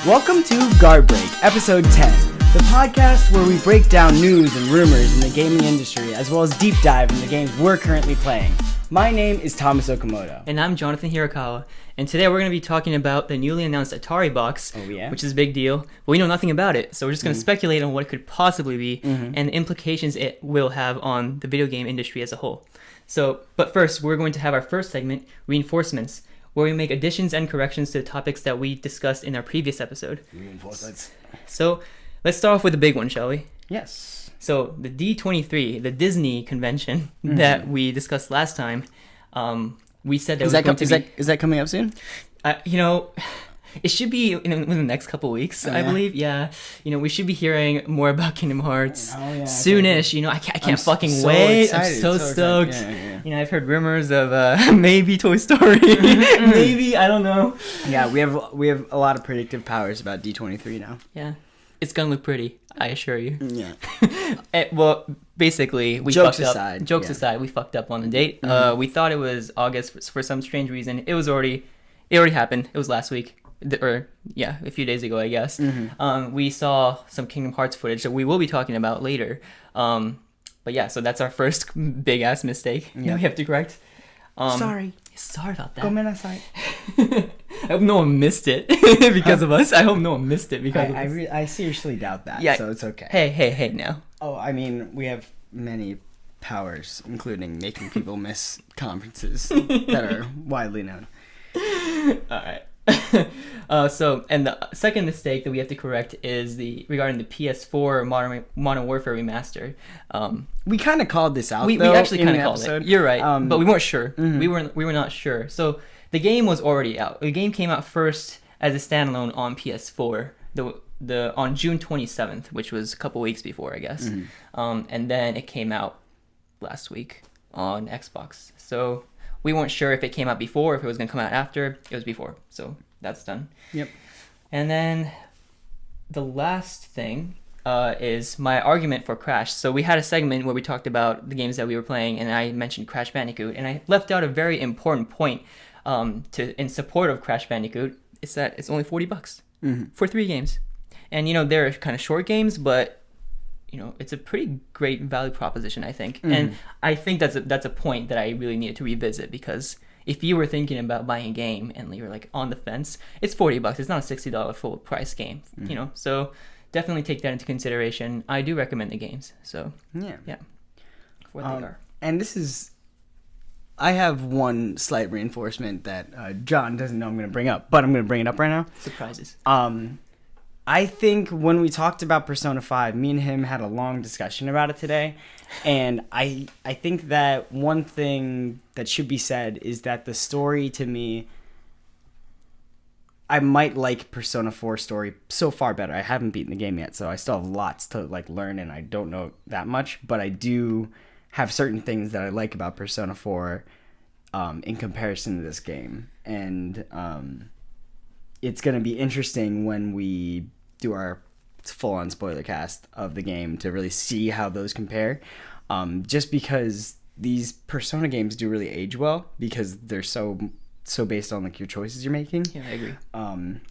Welcome to Guard Break, Episode 10, the podcast where we break down news and rumors in the gaming industry, as well as deep dive in the games we're currently playing. My name is Thomas Okamoto. And I'm Jonathan Hirakawa. And today we're going to be talking about the newly announced Atari box, which is a big deal. But we know nothing about it, so we're just going to speculate on what it could possibly be and the implications it will have on the video game industry as a whole. But first, we're going to have our first segment, Reinforcements, where we make additions and corrections to the topics that we discussed in our previous episode. Reinforcements. So let's start off with the big one, shall we? Yes. So the D23, the Disney convention that we discussed last time, we said that is that coming up soon? It should be in the next couple weeks, I believe. Yeah, we should be hearing more about Kingdom Hearts soonish. I can't fucking wait. Excited. I'm so stoked. Yeah. I've heard rumors of maybe Toy Story, maybe, I don't know. Yeah, we have a lot of predictive powers about D23 now. Yeah, it's gonna look pretty, I assure you. Yeah. Well, basically, we Jokes fucked aside, up. Jokes aside, we fucked up on the date. We thought it was August for some strange reason. It already happened. It was last week. A few days ago, I guess. We saw some Kingdom Hearts footage that we will be talking about later. But yeah, so that's our first big ass mistake that we have to correct. Sorry about that. Gomenasai. I hope no one missed it because of us. I hope no one missed it because of us. I seriously doubt that. Yeah. So it's okay. Hey now. Oh, I mean, we have many powers, including making people miss conferences that are widely known. All right. And the second mistake that we have to correct is regarding the PS4 Modern Warfare remaster. We kind of called this out. We actually kind of called it. You're right, but we weren't sure. We were not sure. So the game was already out. The game came out first as a standalone on PS4. On June 27th, which was a couple weeks before, I guess. And then it came out last week on Xbox. So we weren't sure if it came out before, if it was going to come out after. It was before, so that's done. Yep. And then the last thing is my argument for Crash. So we had a segment where we talked about the games that we were playing, and I mentioned Crash Bandicoot, and I left out a very important point in support of Crash Bandicoot. It's that it's only $40 for 3 games. And, they're kind of short games, but it's a pretty great value proposition, I think. And I think that's a point that I really needed to revisit, because if you were thinking about buying a game and you're like on the fence, it's $40. It's not a $60 full price game, So definitely take that into consideration. I do recommend the games. So yeah. For what they are. And I have one slight reinforcement that John doesn't know I'm going to bring up, but I'm going to bring it up right now. Surprises. I think when we talked about Persona 5, me and him had a long discussion about it today, and I think that one thing that should be said is that the story, to me, I might like Persona 4 story so far better. I haven't beaten the game yet, so I still have lots to learn, and I don't know that much, but I do have certain things that I like about Persona 4 in comparison to this game, and it's going to be interesting when we do our full-on spoiler cast of the game to really see how those compare, just because these Persona games do really age well, because they're so based on your choices you're making. Yeah, I agree.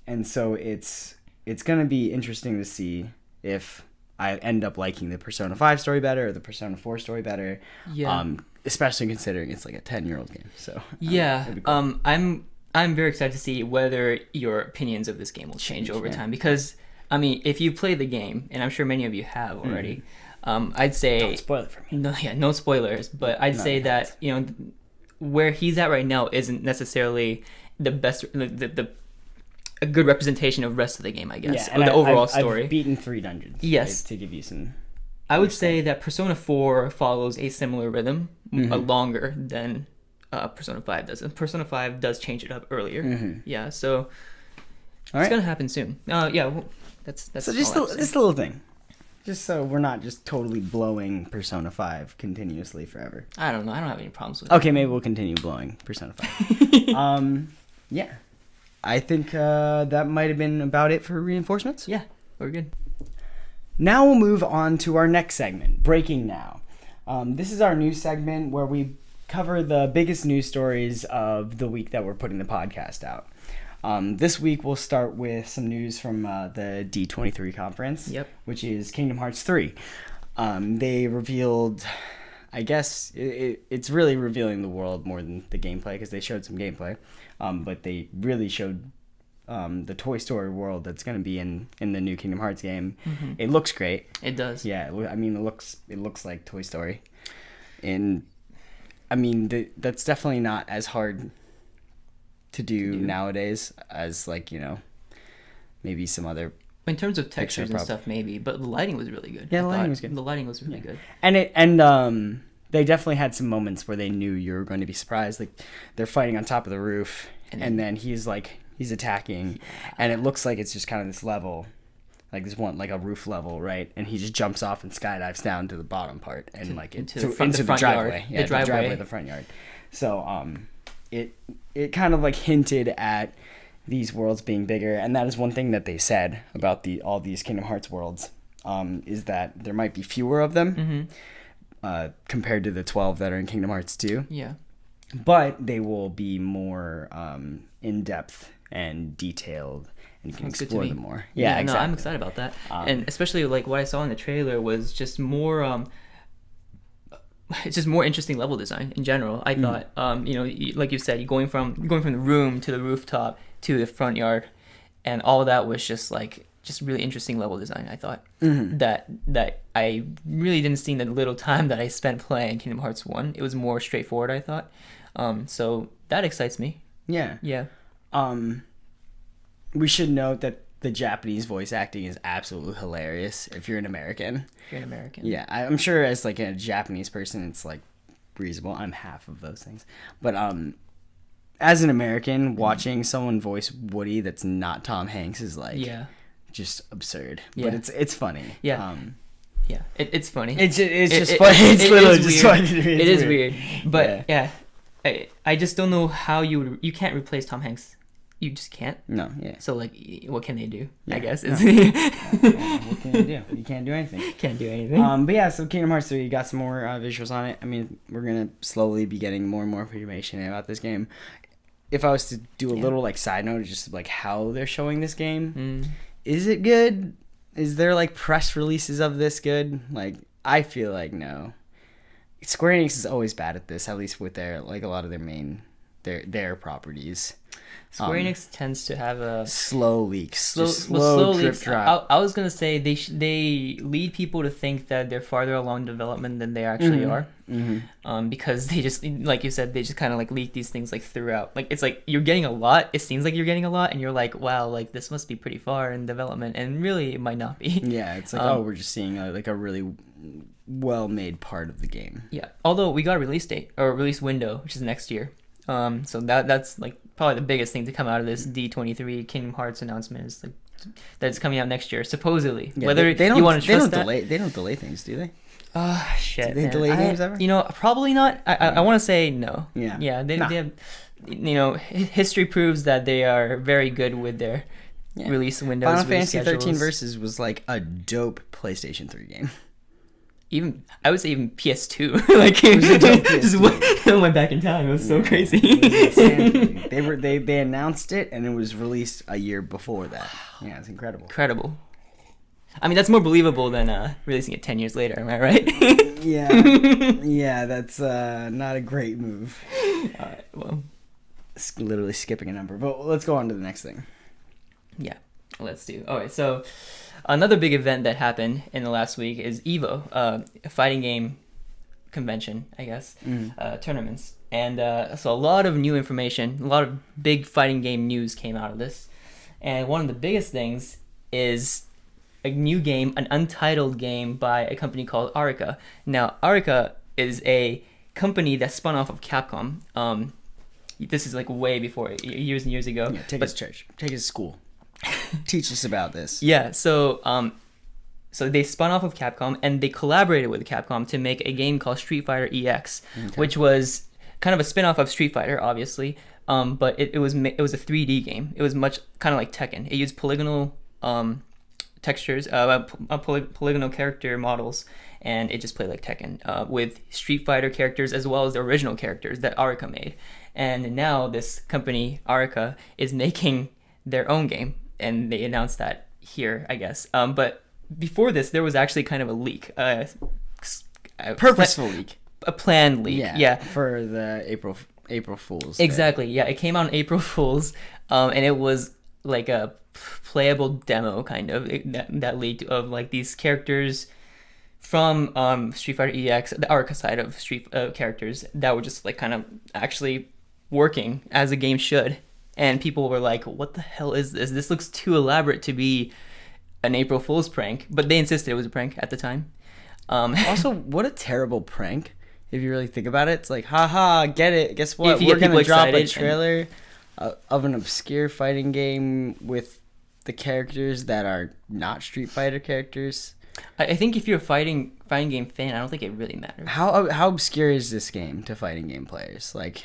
And so it's going to be interesting to see if I end up liking the Persona 5 story better or the Persona 4 story better. Yeah. Especially considering it's like a 10-year-old game. So yeah. Cool. I'm very excited to see whether your opinions of this game will change over time, because if you play the game, and I'm sure many of you have already, I'd say don't spoil it for me. No spoilers, but I'd say that where he's at right now isn't necessarily the best, a good representation of the rest of the game, I guess, or the overall story. I've beaten 3 dungeons. Yes, to give you some. I would say that Persona 4 follows a similar rhythm, longer than Persona 5 does. And Persona 5 does change it up earlier. Yeah, so it's gonna happen soon. That's so just a little thing, just so we're not just totally blowing Persona 5 continuously forever. I don't know. I don't have any problems with it. Okay, maybe we'll continue blowing Persona 5. Yeah, I think that might have been about it for reinforcements. Yeah, we're good. Now we'll move on to our next segment, Breaking Now. This is our news segment where we cover the biggest news stories of the week that we're putting the podcast out. This week we'll start with some news from the D23 conference, Yep. which is Kingdom Hearts 3. They revealed, I guess it's really revealing the world more than the gameplay, because they showed some gameplay, but they really showed the Toy Story world that's going to be in the new Kingdom Hearts game. Mm-hmm. It looks great. It does. Yeah, I mean, it looks like Toy Story, and I mean that's definitely not as hard to do nowadays as, like, you know, maybe some other. In terms of textures and stuff, maybe, but the lighting was really good. Yeah, the lighting was good. The lighting was really good. And they definitely had some moments where they knew you were going to be surprised. Like, they're fighting on top of the roof, and then he's attacking, and it looks like it's just kind of this level, like this one, like a roof level, right? And he just jumps off and skydives down to the bottom part, and into the driveway. Yard. Yeah, the driveway, the front yard. So it kind of like hinted at these worlds being bigger, and that is one thing that they said about all these Kingdom Hearts worlds, is that there might be fewer of them, compared to the 12 that are in Kingdom Hearts 2. Yeah. But they will be more in depth and detailed, and you can explore them more. Yeah, exactly. No, I'm excited about that, and especially like what I saw in the trailer was just more. It's just more interesting level design in general. I thought, you know, like you said, you're going from the room to the rooftop to the front yard, and all of that was just really interesting level design. I thought that I really didn't see in the little time that I spent playing Kingdom Hearts 1. It was more straightforward, I thought. So that excites me. Yeah. Yeah. We should note that the Japanese voice acting is absolutely hilarious if you're an American. If you're an American. Yeah, I'm sure as like a Japanese person, it's like reasonable. I'm half of those things, but as an American, watching someone voice Woody that's not Tom Hanks is like just absurd. Yeah. But it's funny. Yeah. Yeah, it's funny. It's just funny. It's literally just funny. It is weird, but yeah, I just don't know how you can't replace Tom Hanks. You just can't. No, yeah. So like, what can they do? Yeah. I guess what can you do? You can't do anything. Can't do anything. But yeah, so Kingdom Hearts 3, you got some more visuals on it. I mean, we're gonna slowly be getting more and more information about this game. If I was to do a little like side note, just like how they're showing this game, is it good? Is there like press releases of this good? Like, I feel like no. Square Enix is always bad at this, at least with their like a lot of their main their properties. Square Enix tends to have a slow leaks, slow drip leaks. drop. I was gonna say they lead people to think that they're farther along development than they actually are, because they just, like you said, they just kind of like leak these things like throughout. Like, it's like you're getting a lot. It seems like you're getting a lot, and you're like, wow, like this must be pretty far in development, and really it might not be. Yeah, it's like we're just seeing like a really well-made part of the game. Yeah, although we got a release date or a release window, which is next year. So that's like probably the biggest thing to come out of this D23 Kingdom Hearts announcement is like that it's coming out next year, supposedly. Yeah, whether they don't, you want to trust they don't delay things, do they? Shit. Do they delay games ever? You know, probably not. I want to say no. Yeah. They have, you know, history proves that they are very good with their release windows. Final Fantasy 13 Versus was like a dope PlayStation 3 game. Even I would say even PS2, like it was a dope PS2. Went back in time. It was so crazy. It was they announced it and it was released a year before that. Yeah, it's incredible. Incredible. I mean, that's more believable than releasing it 10 years later. Am I right? Yeah, that's not a great move. All right, well, literally skipping a number, but let's go on to the next thing. Yeah, let's do. All right, so. Another big event that happened in the last week is EVO, a fighting game convention, I guess, tournaments. And so a lot of new information, a lot of big fighting game news came out of this. And one of the biggest things is a new game, an untitled game by a company called Arica. Now, Arica is a company that spun off of Capcom. This is like way before, years and years ago. Yeah, take us to church. Take us to school. Teach us about this. Yeah, so they spun off of Capcom and they collaborated with Capcom to make a game called Street Fighter EX, which was kind of a spin-off of Street Fighter, obviously. But it was a 3D game. It was much kind of like Tekken. It used polygonal textures, polygonal character models, and it just played like Tekken with Street Fighter characters as well as the original characters that Arika made. And now this company, Arika, is making their own game, and they announced that here, I guess. But before this, there was actually kind of a leak. Purposeful leak. A planned leak. Yeah. For the April Fool's. Exactly. Yeah, it came out on April Fool's, and it was like a playable demo kind of that leaked of like these characters from Street Fighter EX, the Arca side of Street characters that were just like kind of actually working as a game should. And people were like, what the hell is this? This looks too elaborate to be an April Fool's prank. But they insisted it was a prank at the time. Also, what a terrible prank. If you really think about it, it's like, haha, get it. Guess what? If you We're get people going to drop a excited trailer of an obscure fighting game with the characters that are not Street Fighter characters. I think if you're a fighting game fan, I don't think it really matters. How obscure is this game to fighting game players? Like,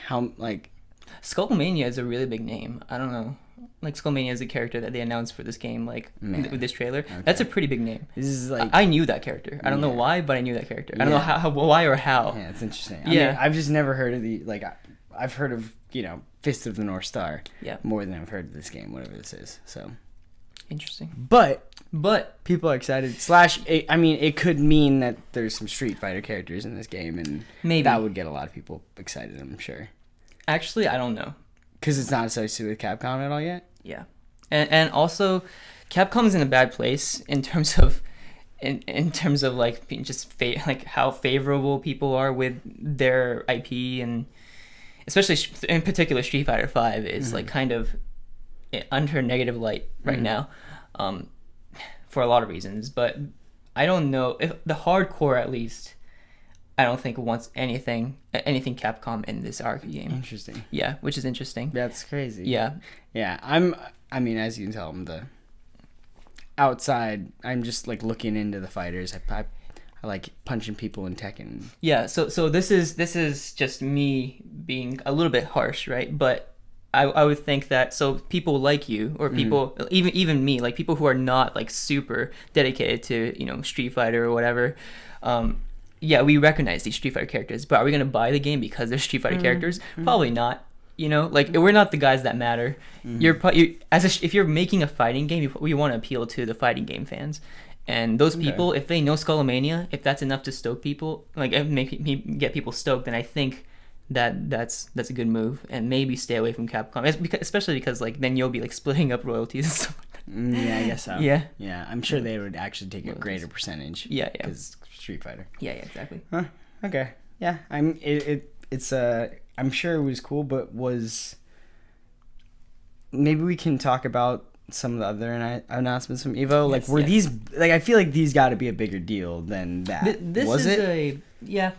Skullmania is a really big name. I don't know. Like, Skullmania is a character that they announced for this game, like, with this trailer. Okay. That's a pretty big name. This is like... I knew that character. I don't know why, but I knew that character. I don't know why or how. Yeah, it's interesting. I mean, I've just never heard of the... Like, I've heard of, Fist of the North Star. Yeah. More than I've heard of this game, whatever this is. So... Interesting. But people are excited. It could mean that there's some Street Fighter characters in this game, and maybe that would get a lot of people excited, I'm sure. Actually, I don't know. Because it's not associated with Capcom at all yet? Yeah. And also, Capcom's in a bad place in terms of like just like how favorable people are with their IP, and especially in particular Street Fighter 5 is like kind of under negative light right now, for a lot of reasons. But I don't know if the hardcore, at least, I don't think wants anything Capcom in this arcade game. Interesting. Yeah, which is interesting. That's crazy. Yeah. Yeah, as you can tell, I'm the outside. I'm just like looking into the fighters. I like punching people in Tekken. Yeah. So this is just me being a little bit harsh, right? But I would think that, so people like you, or people even me, like people who are not like super dedicated to Street Fighter or whatever. Yeah, we recognize these Street Fighter characters, but are we gonna buy the game because they're Street Fighter characters? Probably not. Like we're not the guys that matter. If you're making a fighting game, we want to appeal to the fighting game fans, and those people, if they know Skullmania, if that's enough to stoke people, like get people stoked, then I think that's a good move, and maybe stay away from Capcom, especially because like then you'll be like splitting up royalties and stuff like that. Yeah, I guess so. Yeah, I'm sure they would actually take a greater percentage. Yeah, because Street Fighter. Yeah, exactly. Huh. Okay. Yeah, I'm sure it was cool, but maybe we can talk about some of the other announcements from Evo. Like, these, like, I feel like these got to be a bigger deal than that. Yeah,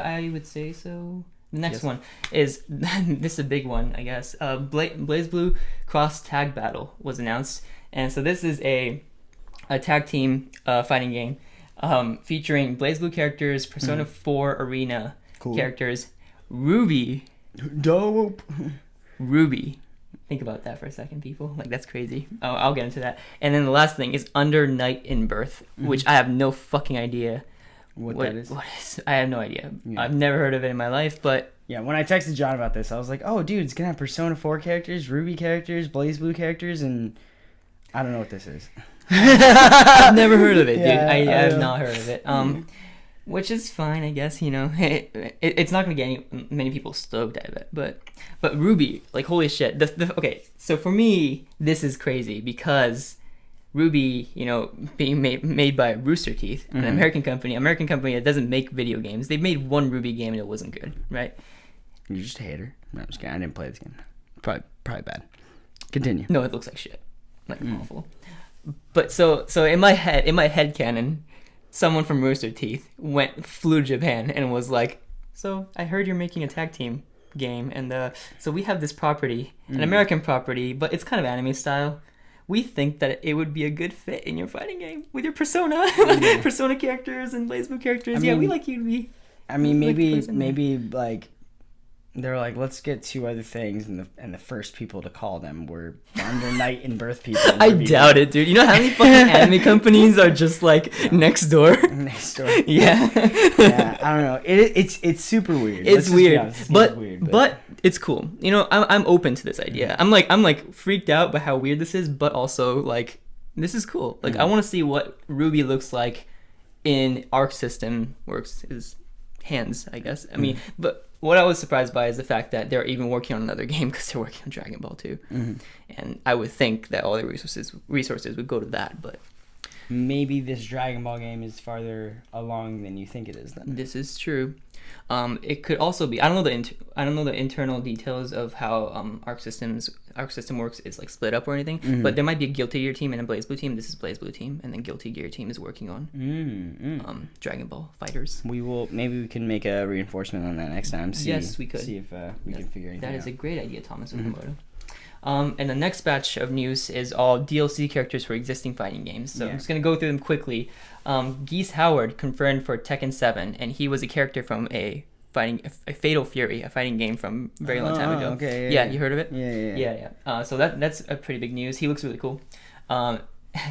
I would say so. The next one is this is a big one, I guess. BlazBlue Cross Tag Battle was announced, and so this is a tag team fighting game featuring BlazBlue characters, Persona 4 Arena characters, Ruby. Dope. Ruby. Think about that for a second, people. Like, that's crazy. I'll get into that. And then the last thing is Under Night in Birth, which I have no fucking idea what that is. What is. I have no idea. Yeah. I've never heard of it in my life, but... Yeah, when I texted John about this, I was like, oh, dude, it's going to have Persona 4 characters, Ruby characters, BlazBlue characters, and I don't know what this is. I've never heard of it, dude. I have not heard of it. Which is fine, I guess. It's not gonna get many people stoked at it, but Ruby, like, holy shit. Okay, so for me, this is crazy because Ruby, being made by Rooster Teeth, an American company that doesn't make video games. They made one Ruby game and it wasn't good, right? You're just a hater. No, I'm just kidding. I didn't play this game. Probably bad. Continue. No, it looks like shit, like awful. But so in my head canon, someone from Rooster Teeth flew to Japan and was like, so I heard you're making a tag team game, and so we have this property, an American property, but it's kind of anime style. We think that it would be a good fit in your fighting game with your Persona, Persona characters and BlazBlue characters. We like you to be. I mean, maybe like they're like, let's get 2 other things, and the first people to call them were Under Night and Birth People. I doubt it, dude. You know how many fucking anime companies are just like next door? Next door. Yeah. Yeah, I don't know. It's super weird. It's weird, Honest, but it's cool. You know, I'm open to this idea. I'm like freaked out by how weird this is, but also like this is cool. Like I want to see what Ruby looks like in Arc System Works' hands, I guess. I mean, but what I was surprised by is the fact that they're even working on another game because they're working on Dragon Ball 2. And I would think that all the resources would go to that, but maybe this Dragon Ball game is farther along than you think it is. Then this is true. It could also be, I don't know the internal details of how Arc System Works is like split up or anything, but there might be a Guilty Gear team and a Blaze Blue team. This is Blaze Blue team, and then Guilty Gear team is working on Dragon Ball Fighters. Maybe we can make a reinforcement on that next time. Yes, we could. See if we can figure anything out. That is a great idea, Thomas Okamoto. And the next batch of news is all DLC characters for existing fighting games. So I'm just going to go through them quickly. Geese Howard confirmed for Tekken 7, and he was a character from a Fatal Fury, a fighting game from a very long time ago. Okay, yeah, you heard of it? Yeah. So that's a pretty big news. He looks really cool.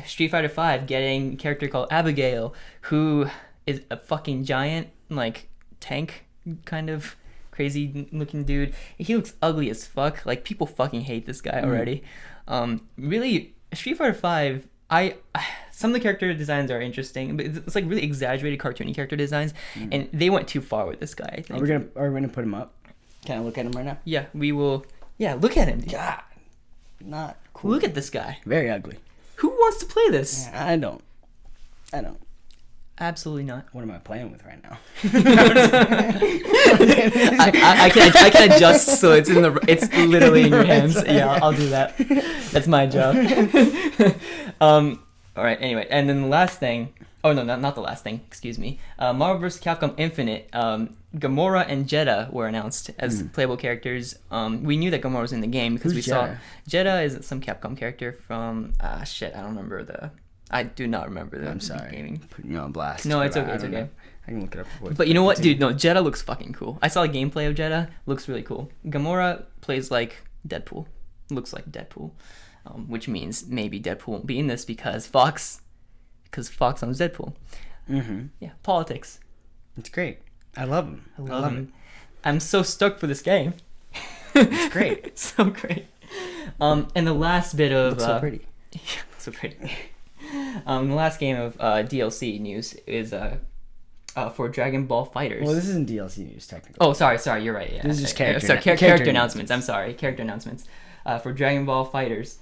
Street Fighter 5 getting a character called Abigail, who is a fucking giant, like, tank kind of crazy looking dude. He looks ugly as fuck. Like, people fucking hate this guy already. Really, Street Fighter 5, some of the character designs are interesting, but it's like really exaggerated cartoony character designs, and they went too far with this guy, I think. Are we gonna put him up? Can I look at him right now? Yeah, we will. Yeah, look at him, dude. God, not cool. Look at this guy. Very ugly. Who wants to play this? Yeah, I don't. Absolutely not. What am I playing with right now? I can adjust so it's literally in your hands. Yeah, I'll do that. That's my job. All right. Anyway, and then the last thing. Oh no, not the last thing. Excuse me. Marvel vs. Capcom Infinite. Gamora and Jeddah were announced as playable characters. We knew that Gamora was in the game because we saw Jeddah is some Capcom character from I do not remember the I'm sorry. Gaming. Putting you on blast. No, it's okay. It's okay. I can look it up. But you know what, dude? No, Jeddah looks fucking cool. I saw a gameplay of Jeddah. Looks really cool. Gamora plays like Deadpool. Looks like Deadpool. Which means maybe Deadpool won't be in this because Fox owns Deadpool. Yeah, politics. It's great. I love him. I love him. I'm so stoked for this game. It's great. It's so great. And the last bit of looks so pretty. Yeah, so pretty. The last game of DLC news is for Dragon Ball Fighters. Well, this isn't DLC news technically. Oh, sorry, you're right. Yeah, this is just character announcements. I'm sorry, character announcements. For Dragon Ball Fighters,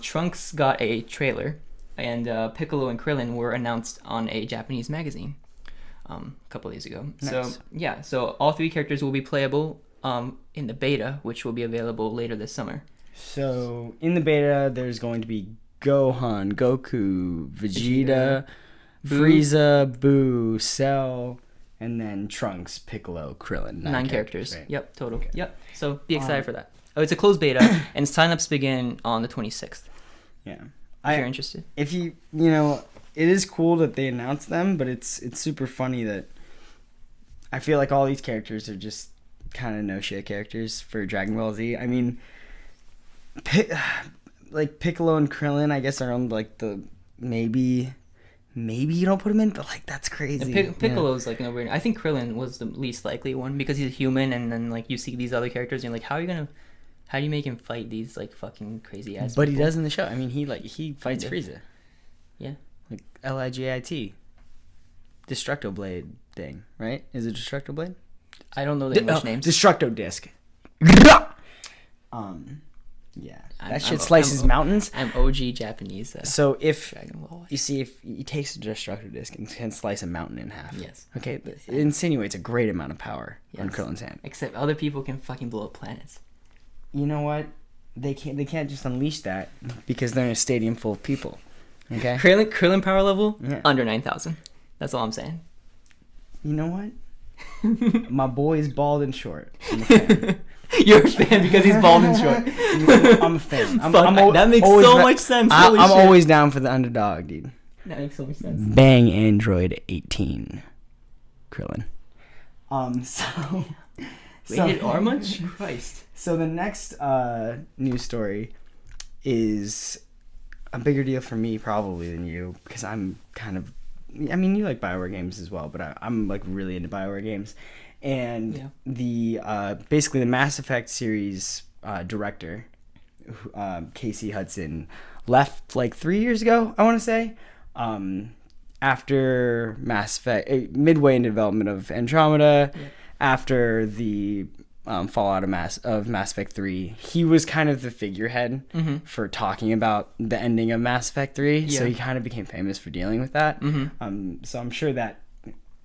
Trunks got a trailer, and Piccolo and Krillin were announced on a Japanese magazine a couple days ago. Nice. So all 3 characters will be playable in the beta, which will be available later this summer. So in the beta, there's going to be Gohan, Goku, Vegeta, Frieza, Boo, Cell, and then Trunks, Piccolo, Krillin. 9 characters. Right? Yep, total. Okay. Yep. So be excited for that. Oh, it's a closed beta, and signups begin on the 26th. Yeah. If you're interested. If it is cool that they announced them, but it's super funny that I feel like all these characters are just kind of no shit characters for Dragon Ball Z. I mean, like Piccolo and Krillin, I guess are on like the maybe you don't put him in, but like that's crazy. Piccolo's like no weird. I think Krillin was the least likely one because he's a human, and then like you see these other characters, and you're like, how do you make him fight these like fucking crazy ass? But people? He does in the show. I mean, he fights Frieza. Yeah. Like LIGIT. Destructo Blade thing, right? Is it Destructo Blade? I don't know the English names. Destructo Disc. Yeah, that shit slices mountains. I'm OG Japanese. So if you see, if he takes a Destructo Disc and can slice a mountain in half. Yes. Okay, it insinuates a great amount of power on Krillin's hand. Except other people can fucking blow up planets. You know what? They can't just unleash that because they're in a stadium full of people. Okay. Krillin power level under 9,000. That's all I'm saying. You know what? My boy is bald and short. I'm a fan. You're a fan because he's bald and short. I'm a fan. That makes so much sense. I'm always down for the underdog, dude. That makes so much sense. Bang Rated R much? Christ. So the next news story is a bigger deal for me probably than you, because I'm kind of, I mean, you like BioWare games as well, but I'm like really into BioWare games. And the basically the Mass Effect series director, Casey Hudson, left like 3 years ago, I want to say, after Mass Effect, midway in development of Andromeda, after the fallout of Mass Effect 3. He was kind of the figurehead for talking about the ending of Mass Effect 3, so he kind of became famous for dealing with that. So I'm sure that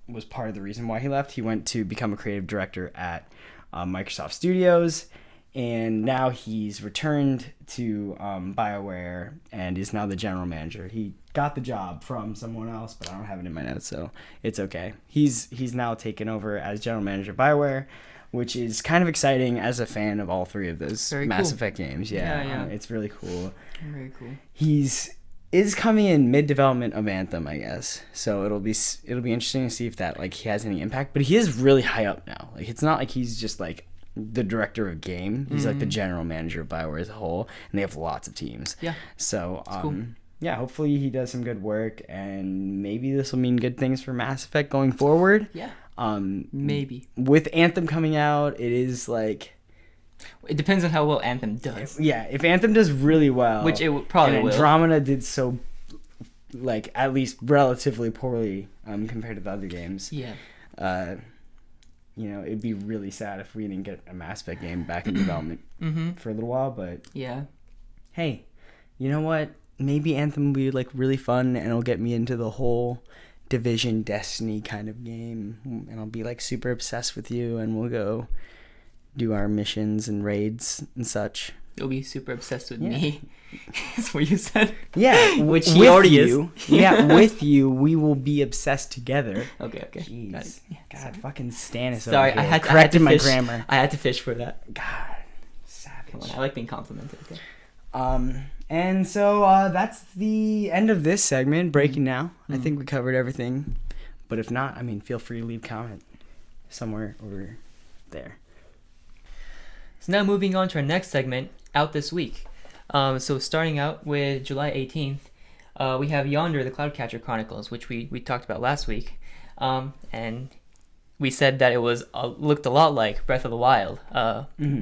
was part of the reason why he left. He went to become a creative director at Microsoft Studios, and now he's returned to BioWare and is now the general manager. He got the job from someone else, but I don't have it in my notes, so it's okay. He's now taken over as general manager of BioWare, which is kind of exciting as a fan of all three of those Mass Effect games. It's really cool. Very cool. Is coming in mid-development of Anthem, I guess. So it'll be interesting to see if that like he has any impact. But he is really high up now. Like it's not like he's just like the director of game. He's like the general manager of BioWare as a whole, and they have lots of teams. Yeah. So cool. Yeah, hopefully he does some good work, and maybe this will mean good things for Mass Effect going forward. Yeah. Maybe. With Anthem coming out, it is like, it depends on how well Anthem does. If Anthem does really well, which it probably will. Andromeda did so, like, at least relatively poorly compared to the other games. It'd be really sad if we didn't get a Mass Effect game back in development for a little while. But hey, you know what? Maybe Anthem will be like really fun, and it'll get me into the whole Division Destiny kind of game, and I'll be like super obsessed with you, and we'll go do our missions and raids and such. You'll be super obsessed with me. That's what you said. Yeah, which he already is. With you, we will be obsessed together. Okay. Jeez. God, fucking Stannis. Sorry, over here. I had to corrected my fish. grammar. I had to fish for that. God, savage. Come on, I like being complimented. Okay. And so that's the end of this segment. Breaking now. I think we covered everything. But if not, I mean, feel free to leave a comment somewhere over there. So now moving on to our next segment, Out This Week. So starting out with July 18th, we have Yonder, the Cloudcatcher Chronicles, which we talked about last week. And we said that it looked a lot like Breath of the Wild,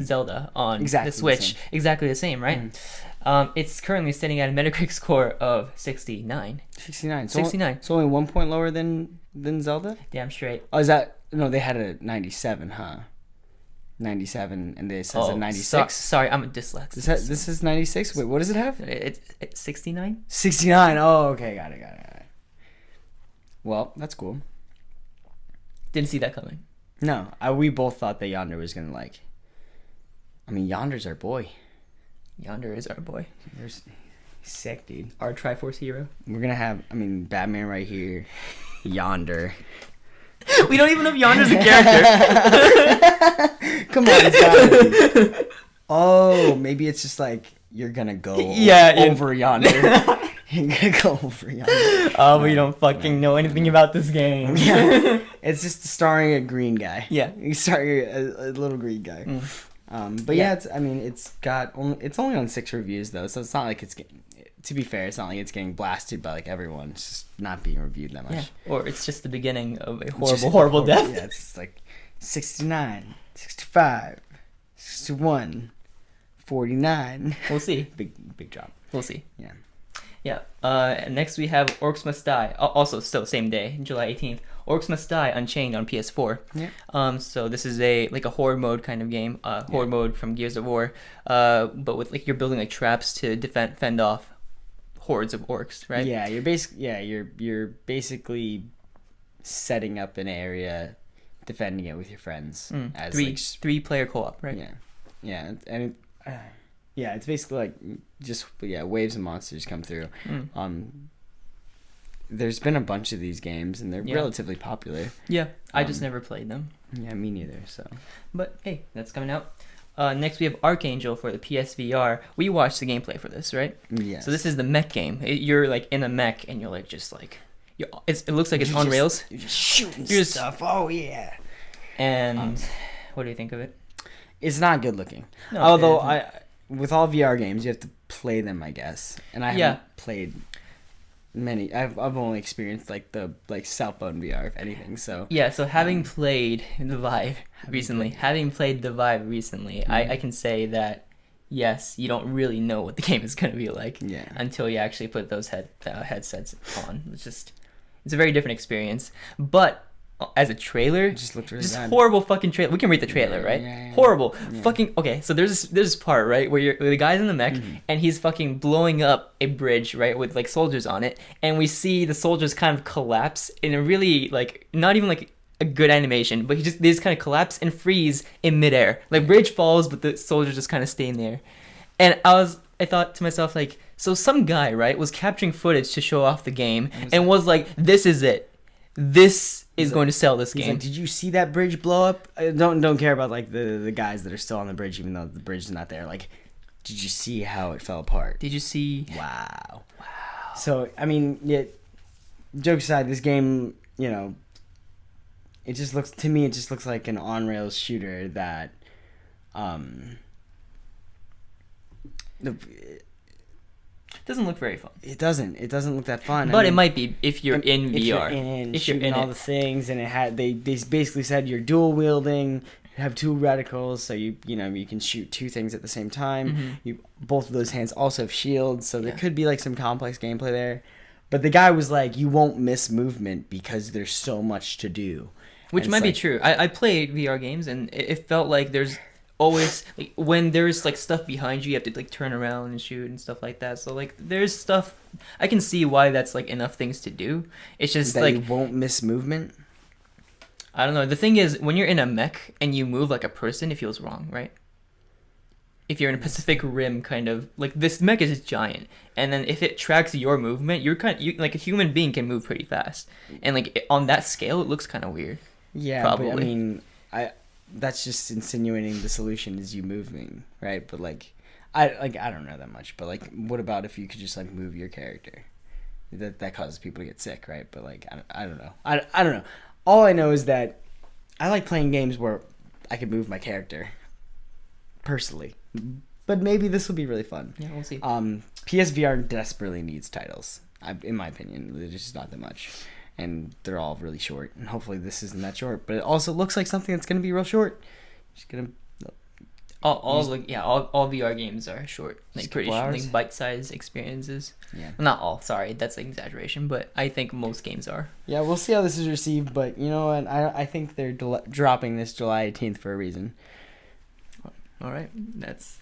Zelda on the Switch. Exactly the same, right? It's currently sitting at a Metacritic score of 69. 69. 69. It's only 1 point lower than Zelda? Damn straight. Oh, is that... No, they had a 97, huh? 97, and this says a 96. Sorry, I'm a dyslexic. This is 96? Wait, what does it have? It's 69? 69. Oh, okay. Got it. Well, that's cool. Didn't see that coming. No, we both thought that Yonder was going to like... I mean, Yonder's our boy. Yonder is our boy. He's sick, dude. Our Triforce hero. We're going to have, Batman right here. Yonder. We don't even know if Yonder's a character. Come on, it's gotta be. Oh, maybe it's just like you're gonna go over Yonder. You're gonna go over Yonder. Oh, we don't fucking know anything about this game. Yeah, it's just starring a green guy. Yeah, he's starring a little green guy. But it's only on 6 reviews though, so it's not like it's getting. To be fair, it's not like it's getting blasted by like everyone. It's just not being reviewed that much. Yeah. Or it's just the beginning of a horrible death. Yeah, it's just like 69, 65, 61, 49. We'll see. Big drop. We'll see. Yeah. Next we have Orcs Must Die. Also, still same day, July 18th. Orcs Must Die Unchained on PS4. Yeah. So this is a horror mode kind of game. Horror mode from Gears of War. But with like you're building like traps to fend off hordes of orcs, right? Yeah, you're basically setting up an area, defending it with your friends as three player co-op, right? Yeah, and it's basically like just waves of monsters come through. There's been a bunch of these games and they're relatively popular. Yeah, I just never played them. Yeah, me neither. So, but hey, that's coming out. Next we have Archangel for the PSVR. We watched the gameplay for this, right? Yes. So this is the mech game. You're like in a mech and you're like just like it looks like it's on rails. You're just shooting stuff. Oh yeah. And What do you think of it? It's not good looking. No, Although it with all VR games, you have to play them, I guess. And I haven't played many. I've only experienced like the cell phone VR, if anything. So yeah. So having played the Vive recently, I can say that yes, you don't really know what the game is going to be like until you actually put those headsets on. It's a very different experience. But as a trailer, it just looked really bad. Horrible fucking trailer. We can read the trailer, right? Yeah. Horrible. Yeah. Fucking okay. So there's this part, right, where the guy's in the mech and he's fucking blowing up a bridge, right, with like soldiers on it, and we see the soldiers kind of collapse in a really like not even like a good animation, but they just kind of collapse and freeze in midair. Like bridge falls, but the soldiers just kind of stay in there. And I thought to myself like, so some guy, right, was capturing footage to show off the game and was like, this is it. This is going to sell this game. Like, did you see that bridge blow up? I don't care about like the guys that are still on the bridge, even though the bridge is not there. Like, did you see how it fell apart? Did you see? Wow. So I mean, jokes aside, this game, it just looks like an on rails shooter that, doesn't look very fun. It doesn't look that fun. But it might be if you're in VR. If you're in all the things, and they basically said you're dual wielding, you have two reticles, so you can shoot two things at the same time. Both of those hands also have shields, so there could be like some complex gameplay there. But the guy was like, you won't miss movement because there's so much to do. Which might be true. I played VR games, and it felt like there's always like when there's like stuff behind you have to like turn around and shoot and stuff like that, so like there's stuff I can see why that's like enough things to do. It's just that like you won't miss movement. I don't know, the thing is when you're in a mech and you move like a person, it feels wrong, right? If you're in a Pacific Rim kind of like, this mech is just giant, and then if it tracks your movement, you like a human being can move pretty fast, and like on that scale it looks kind of weird. Probably. But I mean, that's just insinuating the solution is you moving, right? But like, I don't know that much. But like, what about if you could just like move your character? That causes people to get sick, right? But like, I don't know. I don't know. All I know is that I like playing games where I can move my character personally. But maybe this will be really fun. Yeah, we'll see. PSVR desperately needs titles. In my opinion, there's just not that much. And they're all really short, and hopefully this isn't that short. But it also looks like something that's gonna be real short. Just gonna all VR games are short, like pretty short, like bite-sized experiences. Yeah, well, not all. Sorry, that's an exaggeration, but I think most games are. Yeah, we'll see how this is received, but you know what? I think they're dropping this July 18th for a reason. All right, let's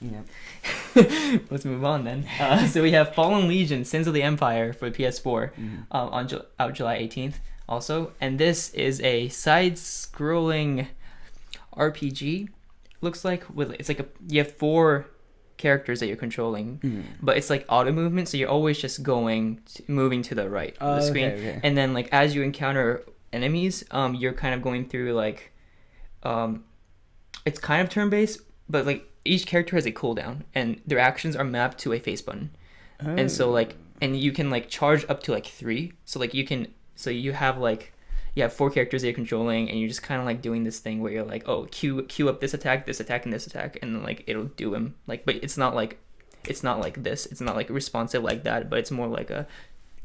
move on then. So we have Fallen Legion: Sins of the Empire for PS4 out July 18th also, and this is a side-scrolling RPG. Looks like you have 4 characters that you're controlling, but it's like auto movement, so you're always just moving to the right of the screen, and then like as you encounter enemies, you're kind of going through like, it's kind of turn-based. But like each character has a cooldown, and their actions are mapped to a face button, and so like, and you can like charge up to like 3. So like you have 4 characters that you're controlling, and you're just kind of like doing this thing where you're like, oh, queue up this attack, and this attack, and then like it'll do them. Like, but it's not like this. It's not like responsive like that, but it's more like a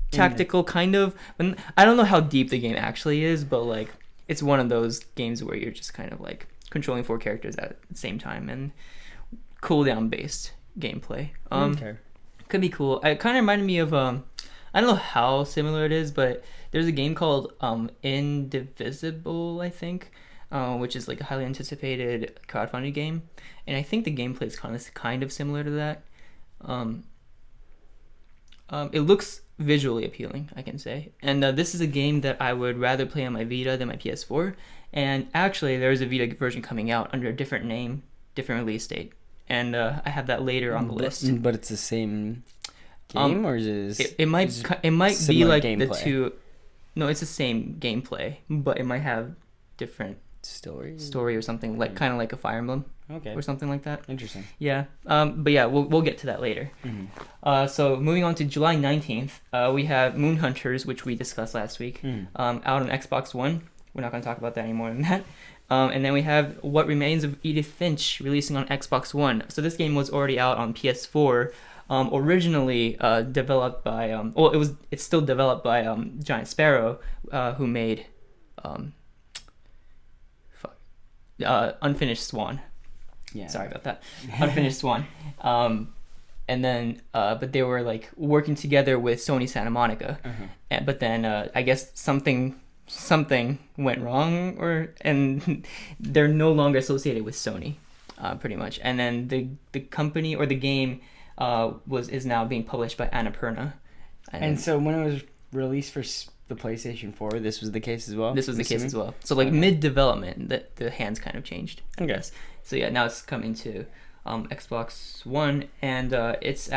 tactical kind of. I don't know how deep the game actually is, but like it's one of those games where you're just kind of like controlling 4 characters at the same time, and cooldown based gameplay. Could be cool. It kind of reminded me of I don't know how similar it is, but there's a game called Indivisible, I think, which is like a highly anticipated crowdfunded game, and I think the gameplay is kind of similar to that. It looks visually appealing, I can say, and this is a game that I would rather play on my Vita than my PS4. And actually, there is a Vita version coming out under a different name, different release date, and I have that later on the list. But it's the same game, or is it might be like gameplay? The two? No, it's the same gameplay, but it might have different story or something, like kind of like a Fire Emblem, or something like that. Interesting. Yeah. But yeah, we'll get to that later. So moving on to July 19th, we have Moon Hunters, which we discussed last week, out on Xbox One. We're not going to talk about that anymore than that. And then we have What Remains of Edith Finch releasing on Xbox One. So this game was already out on PS4. Originally developed by it's still developed by Giant Sparrow, who made Unfinished Swan. Yeah. Sorry about that. Unfinished Swan. And then but they were like working together with Sony Santa Monica. But then I guess something went wrong, and they're no longer associated with Sony, pretty much. And then the company or the game is now being published by Annapurna. And so when it was released for the PlayStation 4, this was the case as well? This was the case as well. So like mid-development, the hands kind of changed, I guess. So yeah, now it's coming to Xbox One, and it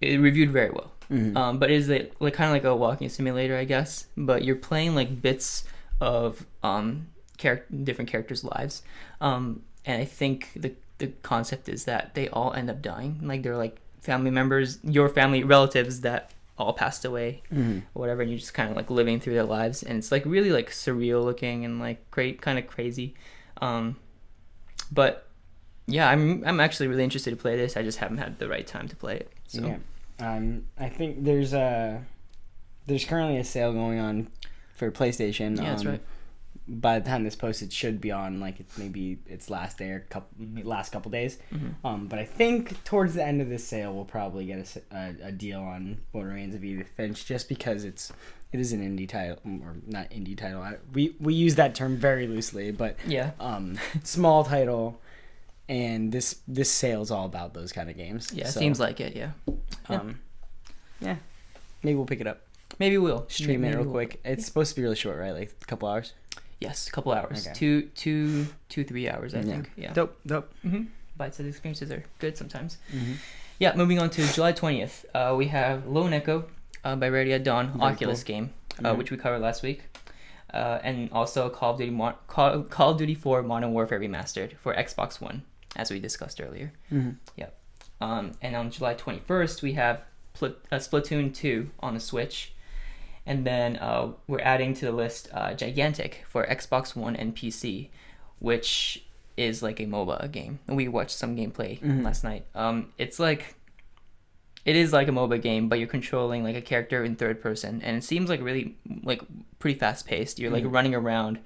reviewed very well. But it is like kind of like a walking simulator, I guess. But you're playing like bits of different characters' lives, and I think the concept is that they all end up dying. Like they're like family members, your family relatives that all passed away, or whatever, and you're just kind of like living through their lives, and it's like really like surreal looking and like kind of crazy. But yeah, I'm actually really interested to play this. I just haven't had the right time to play it. So. Yeah. I think there's currently a sale going on for PlayStation. Yeah, that's right. By the time this posts, it should be on like maybe its last day or last couple days. But I think towards the end of this sale, we'll probably get a deal on What Remains of Edith Finch, just because it is an indie title, or not indie title. We use that term very loosely, but yeah, small title. And this sale's all about those kind of games. Yeah, so, seems like it, yeah. Yeah. Maybe we'll pick it up. Maybe we'll. Stream it real quick. It's supposed to be really short, right? Like a couple hours? Yes, a couple hours. Okay. 3 hours, I think. Yeah. Dope. Bite-sized experiences are good sometimes. Yeah, moving on to July 20th, we have Lone Echo by Ready at Dawn, very Oculus cool game, which we covered last week. And also Call of Duty 4 Modern Warfare Remastered for Xbox One, as we discussed earlier. Yep. And on July 21st, we have Splatoon 2 on the Switch. And then we're adding to the list Gigantic for Xbox One and PC, which is like a MOBA game. And we watched some gameplay last night. It is like a MOBA game, but you're controlling like a character in third person, and it seems like really like pretty fast paced. You're like running around,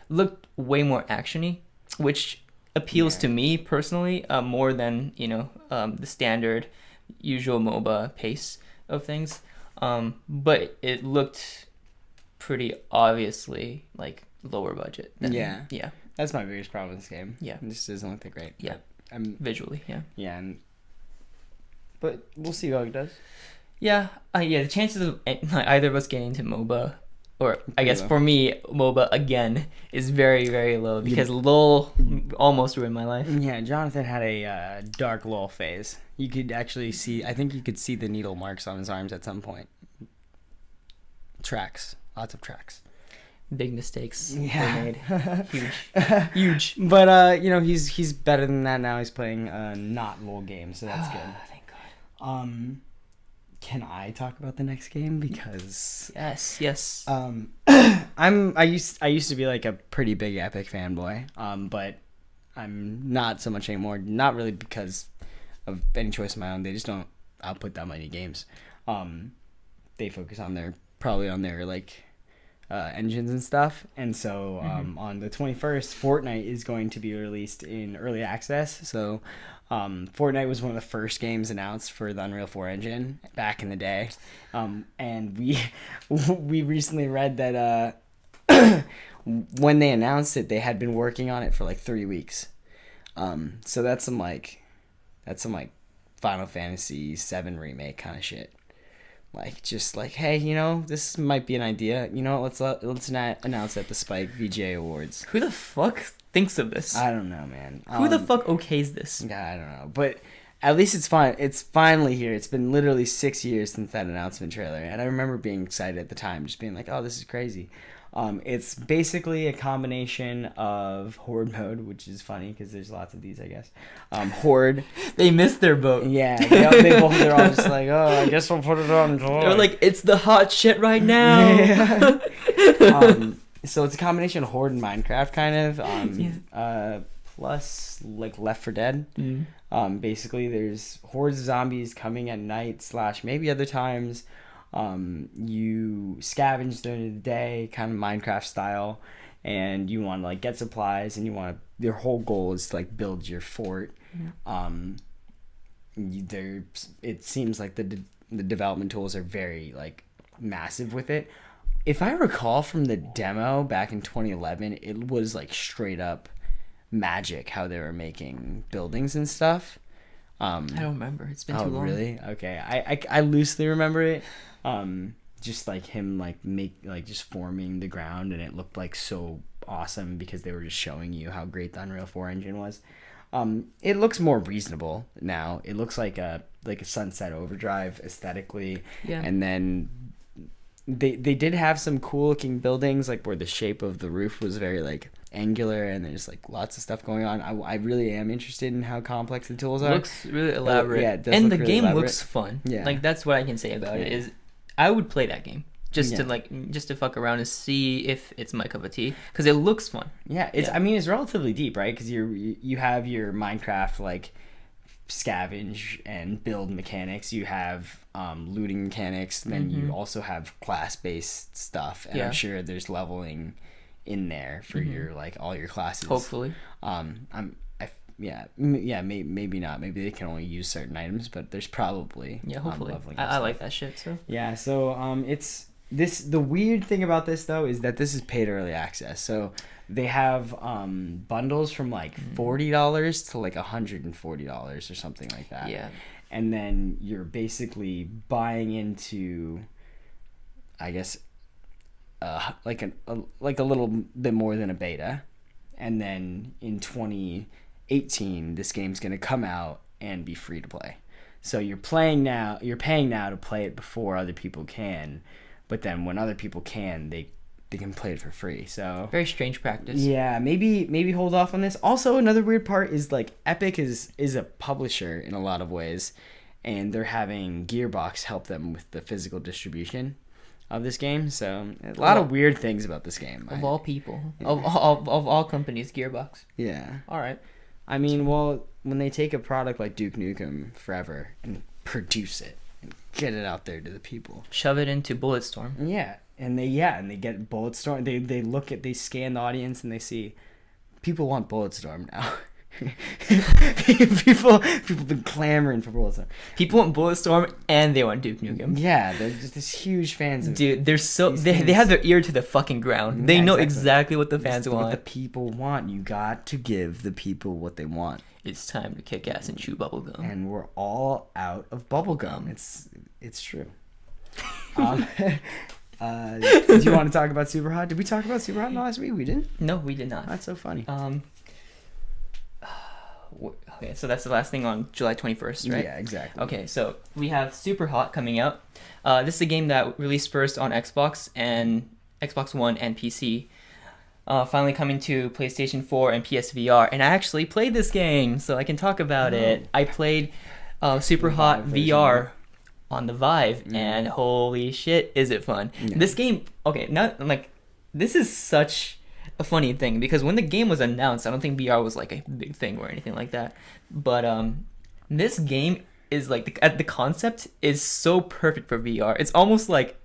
looked way more actiony, which appeals to me personally more than the standard usual MOBA pace of things. But it looked pretty obviously like lower budget. Yeah. That's my biggest problem with this game. Yeah, it just doesn't look that great. Yeah, visually. Yeah. But we'll see how it does. Yeah, the chances of either of us getting into MOBA, or I guess for me, MOBA again, is very, very low, because LOL almost ruined my life. Yeah, Jonathan had a dark LOL phase. You could actually see, I think you could see the needle marks on his arms at some point. Tracks. Lots of tracks. Big mistakes were made. Huge. But, he's better than that now. He's playing not LOL games, so that's good. Can I talk about the next game? Because yes. I used to be like a pretty big Epic fanboy, but I'm not so much anymore. Not really because of any choice of my own. They just don't output that many games. They focus on their engines and stuff, and so on the 21st, Fortnite is going to be released in early access. So Fortnite was one of the first games announced for the Unreal 4 engine back in the day, and we recently read that when they announced it, they had been working on it for like 3 weeks. So that's some Final Fantasy VII remake kind of shit. Like, just like, hey, this might be an idea. Let's announce at the Spike VGA Awards. Who the fuck thinks of this? I don't know, man. Who the fuck okays this? Yeah, I don't know. But at least it's fine. It's finally here. It's been literally 6 years since that announcement trailer. And I remember being excited at the time, just being like, oh, this is crazy. It's basically a combination of Horde mode, which is funny because there's lots of these, I guess. Horde. They missed their boat. Yeah, they're all just like, oh, I guess we'll put it on. They're like, it's the hot shit right now. Yeah. So it's a combination of Horde and Minecraft, kind of. Yeah. Plus like Left 4 Dead. Basically, there's hordes of zombies coming at night / maybe other times. You scavenge during the day, kind of Minecraft style, and you want to like get supplies, and your whole goal is to like build your fort. It seems like the development tools are very like massive with it. If I recall from the demo back in 2011, it was like straight up magic how they were making buildings and stuff. I don't remember. It's been too long. Oh, really? Okay. I loosely remember it. Just like him just forming the ground, and it looked like so awesome because they were just showing you how great the Unreal 4 engine was. It looks more reasonable now. It looks like a Sunset Overdrive aesthetically. Yeah. And then they did have some cool looking buildings, like where the shape of the roof was very like angular, and there's like lots of stuff going on. I really am interested in how complex the tools are. Looks really elaborate. Yeah, it does and look the really game elaborate. looks fun. Yeah. Like that's what I can say about it is I would play that game just to fuck around and see if it's my cup of tea because it looks fun. Yeah, I mean it's relatively deep, right? Because you have your Minecraft like scavenge and build mechanics. You have looting mechanics, and then you also have class-based stuff, and I'm sure there's leveling in there for your like all your classes. Hopefully. Maybe not. Maybe they can only use certain items, but there's probably hopefully. leveling. I like that shit. So yeah, so it's this. The weird thing about this though is that this is paid early access, so they have bundles from like $40 to like $140 or something like that. Yeah. And then you're basically buying into, I guess, like a little bit more than a beta, and then in 2018 this game's gonna come out and be free to play. So you're paying now to play it before other people can, but then when other people can, they can play it for free. So very strange practice. Yeah, maybe hold off on this. Also, another weird part is like Epic is a publisher in a lot of ways, and they're having Gearbox help them with the physical distribution of this game. So a lot of weird things about this game. Of all people, of all companies, Gearbox. Yeah. All right. I mean, well, when they take a product like Duke Nukem Forever and produce it and get it out there to the people, shove it into Bulletstorm. Yeah. And they get Bulletstorm. They scan the audience and they see people want Bulletstorm now. people have been clamoring for Bulletstorm. People want Bulletstorm and they want Duke Nukem. Yeah, they're just huge fans of. Dude, they're so they have their ear to the fucking ground. They know exactly what the fans want. What the people want. You got to give the people what they want. It's time to kick ass and chew bubblegum. And we're all out of bubblegum. It's true. Do you want to talk about Superhot? Did we talk about Superhot last week? We didn't? No, we did not. That's so funny. Okay, so that's the last thing on July 21st, right? Yeah, exactly. Okay, so we have Superhot coming out. This is a game that released first on Xbox One and PC. Finally coming to PlayStation 4 and PSVR. And I actually played this game, so I can talk about it. I played Superhot VR on the Vive, and holy shit, is it fun. Yeah. This game, this is such a funny thing, because when the game was announced, I don't think VR was like a big thing or anything like that, but this game is like, the concept is so perfect for VR. It's almost like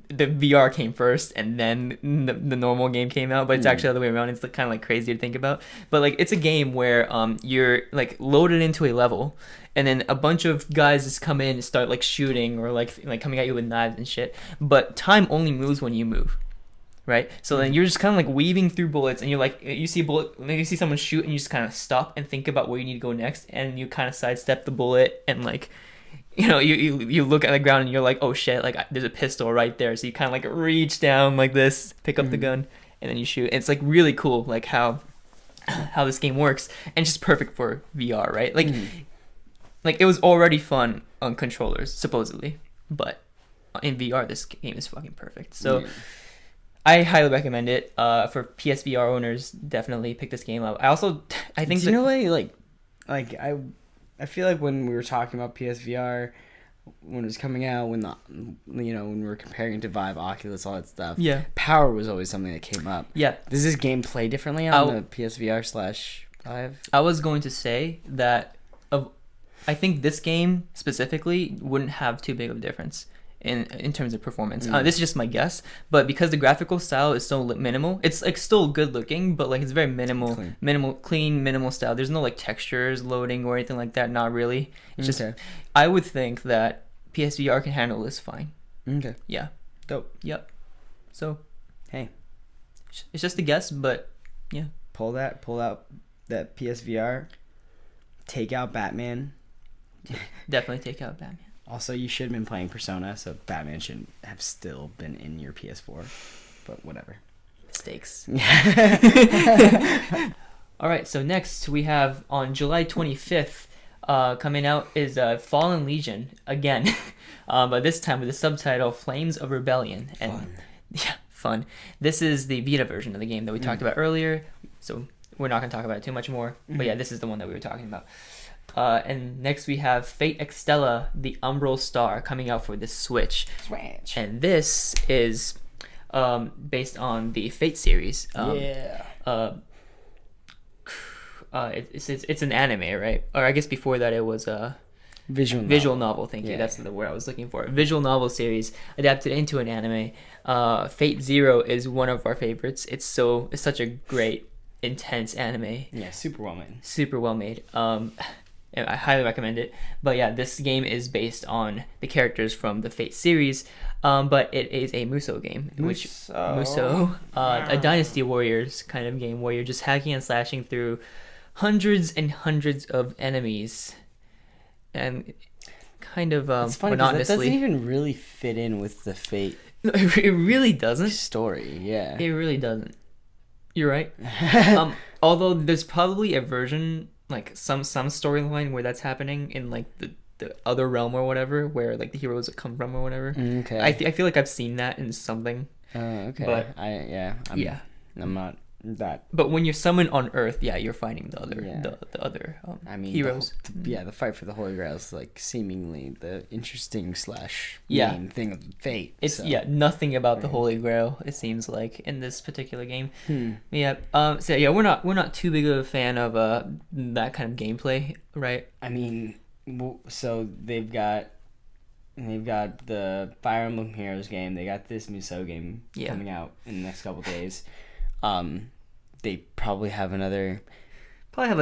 the VR came first and then the normal game came out, but it's actually the other way around. It's kind of like crazy to think about, but like it's a game where you're like loaded into a level, and then a bunch of guys just come in and start like shooting or like coming at you with knives and shit, but time only moves when you move, right? So then you're just kind of like weaving through bullets, and you're like, you see someone shoot, and you just kind of stop and think about where you need to go next, and you kind of sidestep the bullet, and like, you know, you look at the ground and you're like, oh shit, like there's a pistol right there. So you kind of like reach down like this, pick up the gun, and then you shoot. It's like really cool, like how this game works, and just perfect for VR, right? Like it was already fun on controllers supposedly, but in VR this game is fucking perfect. So I highly recommend it. For PSVR owners, definitely pick this game up. I think I feel like when we were talking about PSVR, when it was coming out, when when we were comparing to Vive, Oculus, all that stuff. Yeah. Power was always something that came up. Yeah. Does this game play differently on the PSVR/Vive? I was going to say that I think this game specifically wouldn't have too big of a difference in terms of performance. This is just my guess, but because the graphical style is so minimal, it's like still good looking, but like it's very clean, minimal style. There's no like textures loading or anything like that. Not really. It's just I would think that PSVR can handle this fine. Okay. Yeah. Dope. Yep. So, hey, it's just a guess, but yeah. Pull out that PSVR. Take out Batman. Definitely take out Batman. Also, you should have been playing Persona, so Batman shouldn't have still been in your PS4. But whatever. Mistakes. All right, so next we have on July 25th, coming out is Fallen Legion again, but this time with the subtitle Flames of Rebellion. And Fun. Yeah, fun. This is the Vita version of the game that we talked about earlier, so we're not going to talk about it too much more. But yeah, this is the one that we were talking about. And next we have Fate Extella, the Umbral Star, coming out for the Switch. And this is based on the Fate series. It's an anime, right? Or I guess before that it was a visual novel. Thank you. That's the word I was looking for. Visual novel series adapted into an anime. Fate Zero is one of our favorites. It's such a great, intense anime. Yeah, super well made. Super well made. And I highly recommend it. But yeah, this game is based on the characters from the Fate series, but it is a Musou game, a Dynasty Warriors kind of game where you're just hacking and slashing through hundreds and hundreds of enemies, and kind of it's funny, monotonously. That doesn't even really fit in with the Fate. No, it really doesn't. Story, yeah. It really doesn't. You're right. Although there's probably a version, like some storyline where that's happening in like the other realm or whatever, where like the heroes come from or whatever. Okay. I feel like I've seen that in something. Okay. But I'm not that. But when you're summoned on Earth, yeah, you're fighting the other heroes. The fight for the Holy Grail is like seemingly the interesting / Yeah. main thing of Fate. It's nothing about the Holy Grail, it seems like, in this particular game. Yeah. So yeah, we're not too big of a fan of that kind of gameplay, right? I mean, so they've got the Fire Emblem Heroes game. They got this Musou game coming out in the next couple days. They probably have a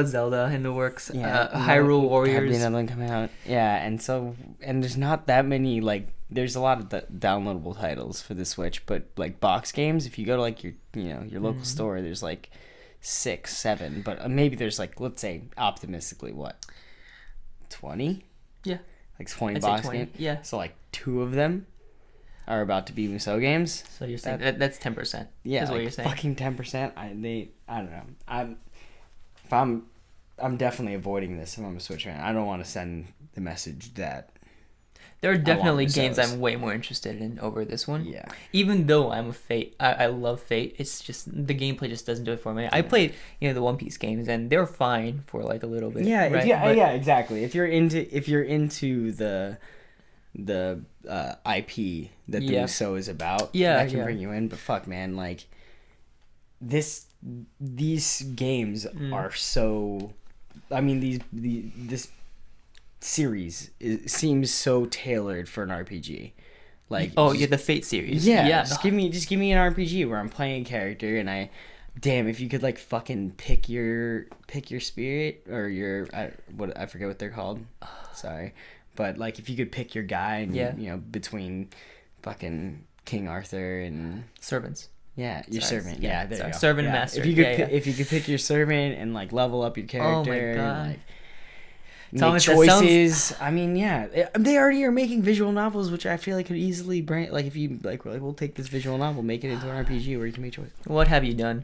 Zelda in the works. Hyrule Warriors. Probably another one coming out. Yeah, and there's not that many, like, there's a lot of downloadable titles for the Switch, but like box games, if you go to like your local store, there's like 6, 7, but maybe there's like, let's say optimistically, what, 20? Yeah. Like 20 I'd box say 20, games? yeah. So like 2 of them are about to be Musou games. So you're saying that's 10%. Yeah, is what like you're saying. fucking 10%. I don't know. I'm definitely avoiding this if I'm a Switch fan. I don't want to send the message that there are definitely games Musous. I'm way more interested in over this one. Yeah. Even though I'm a Fate, I love Fate. It's just the gameplay just doesn't do it for me. I played the One Piece games and they're fine for like a little bit. Yeah, right? yeah, exactly. If you're into the IP that the Musou is about, that can bring you in. But fuck, man, like these games are so. I mean, this series seems so tailored for an RPG. Like, the Fate series. Yeah. Just give me an RPG where I'm playing a character and if you could like fucking pick your spirit or your I forget what they're called. Sorry. But like if you could pick your guy and between fucking King Arthur and servants. Yeah, your servant. Yeah, there you go. Servant master. If you could pick your servant and like level up your character and like Thomas, make choices. I mean, they already are making visual novels, which I feel like could easily bring. Like if you like, we'll take this visual novel, make it into an RPG where you can make choices. What have you done?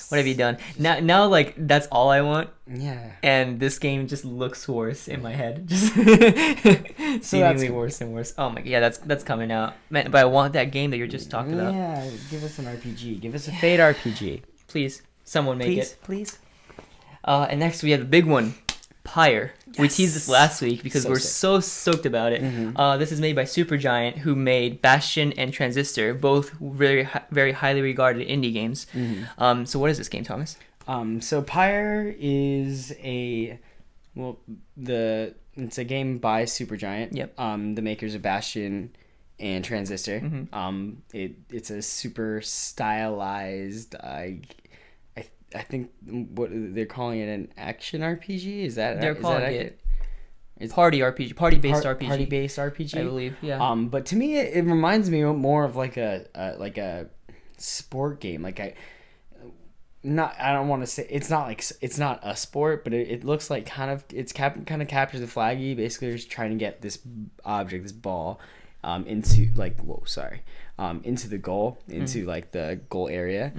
What have you done? Now, like that's all I want. Yeah. And this game just looks worse in my head. Just seemingly worse and worse. Oh my god, that's coming out. Man, but I want that game that you're just talking about. Yeah, give us an RPG. Give us a Fate RPG. Please, someone make it. Please. And next we have the big one. Pyre. We teased this last week because So we're sick. so stoked about it. This is made by Supergiant, who made Bastion and Transistor, both very highly regarded indie games. So what is this game, Thomas? So Pyre is it's a game by Supergiant. Yep. The makers of Bastion and Transistor. It's a super stylized. I think what they're calling it, an action RPG. Is that They're is calling that it It's party RPG, party-based RPG. Party-based RPG, I believe. Yeah. But to me, it reminds me more of like a sport game. I don't want to say it's not a sport, but it looks like kind of captures the flaggy. Basically, you're just trying to get this object, this ball, into into the goal, into like the goal area.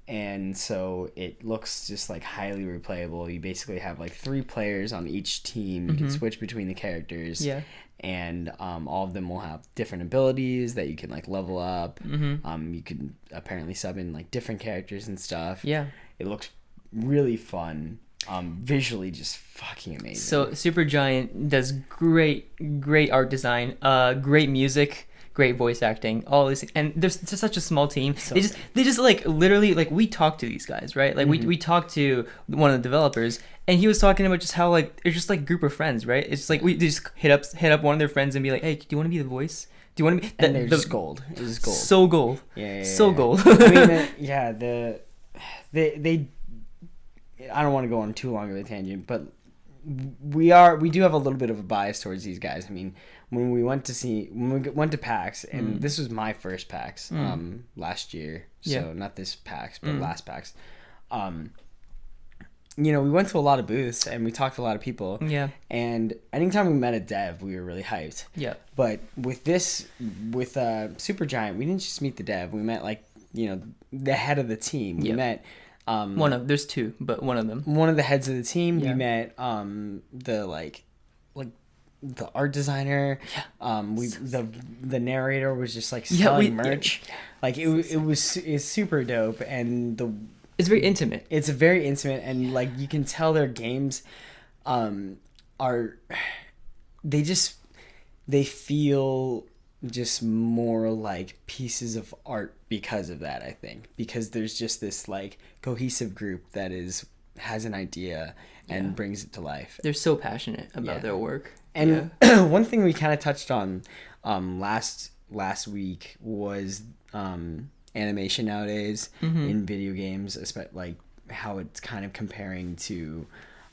And so it looks just like highly replayable. You basically have like 3 players on each team. You can switch between the characters. Yeah. And all of them will have different abilities that you can like level up. You can apparently sub in like different characters and stuff. Yeah. It looks really fun. Visually just fucking amazing. So Supergiant does great art design, great music, great voice acting, all these things. And there's such a small team. So they just like literally like we talked to these guys, right? Like we talked to one of the developers, and he was talking about just how like it's just like a group of friends, right? It's like they just hit up one of their friends and be like, hey, do you want to be the voice? Do you want to be? And they're just gold. It was gold. So gold. Yeah. So gold. I mean, they I don't want to go on too long of a tangent, but we do have a little bit of a bias towards these guys. I mean, when we went to PAX, and this was my first PAX last year, so not this PAX, but last PAX. We went to a lot of booths and we talked to a lot of people. Yeah. And anytime we met a dev, we were really hyped. Yeah. But with Supergiant, we didn't just meet the dev. We met the head of the team. We met there's 2, but one of them. One of the heads of the team. Yeah. We met the art designer. Yeah. The narrator was just like selling merch. Yeah. Like it's super dope, and it's very intimate. It's very intimate, and like you can tell their games they feel just more like pieces of art because of that. I think because there's just this like cohesive group that has an idea and brings it to life. They're so passionate about their work. And one thing we kind of touched on last week was animation nowadays in video games, especially like how it's kind of comparing to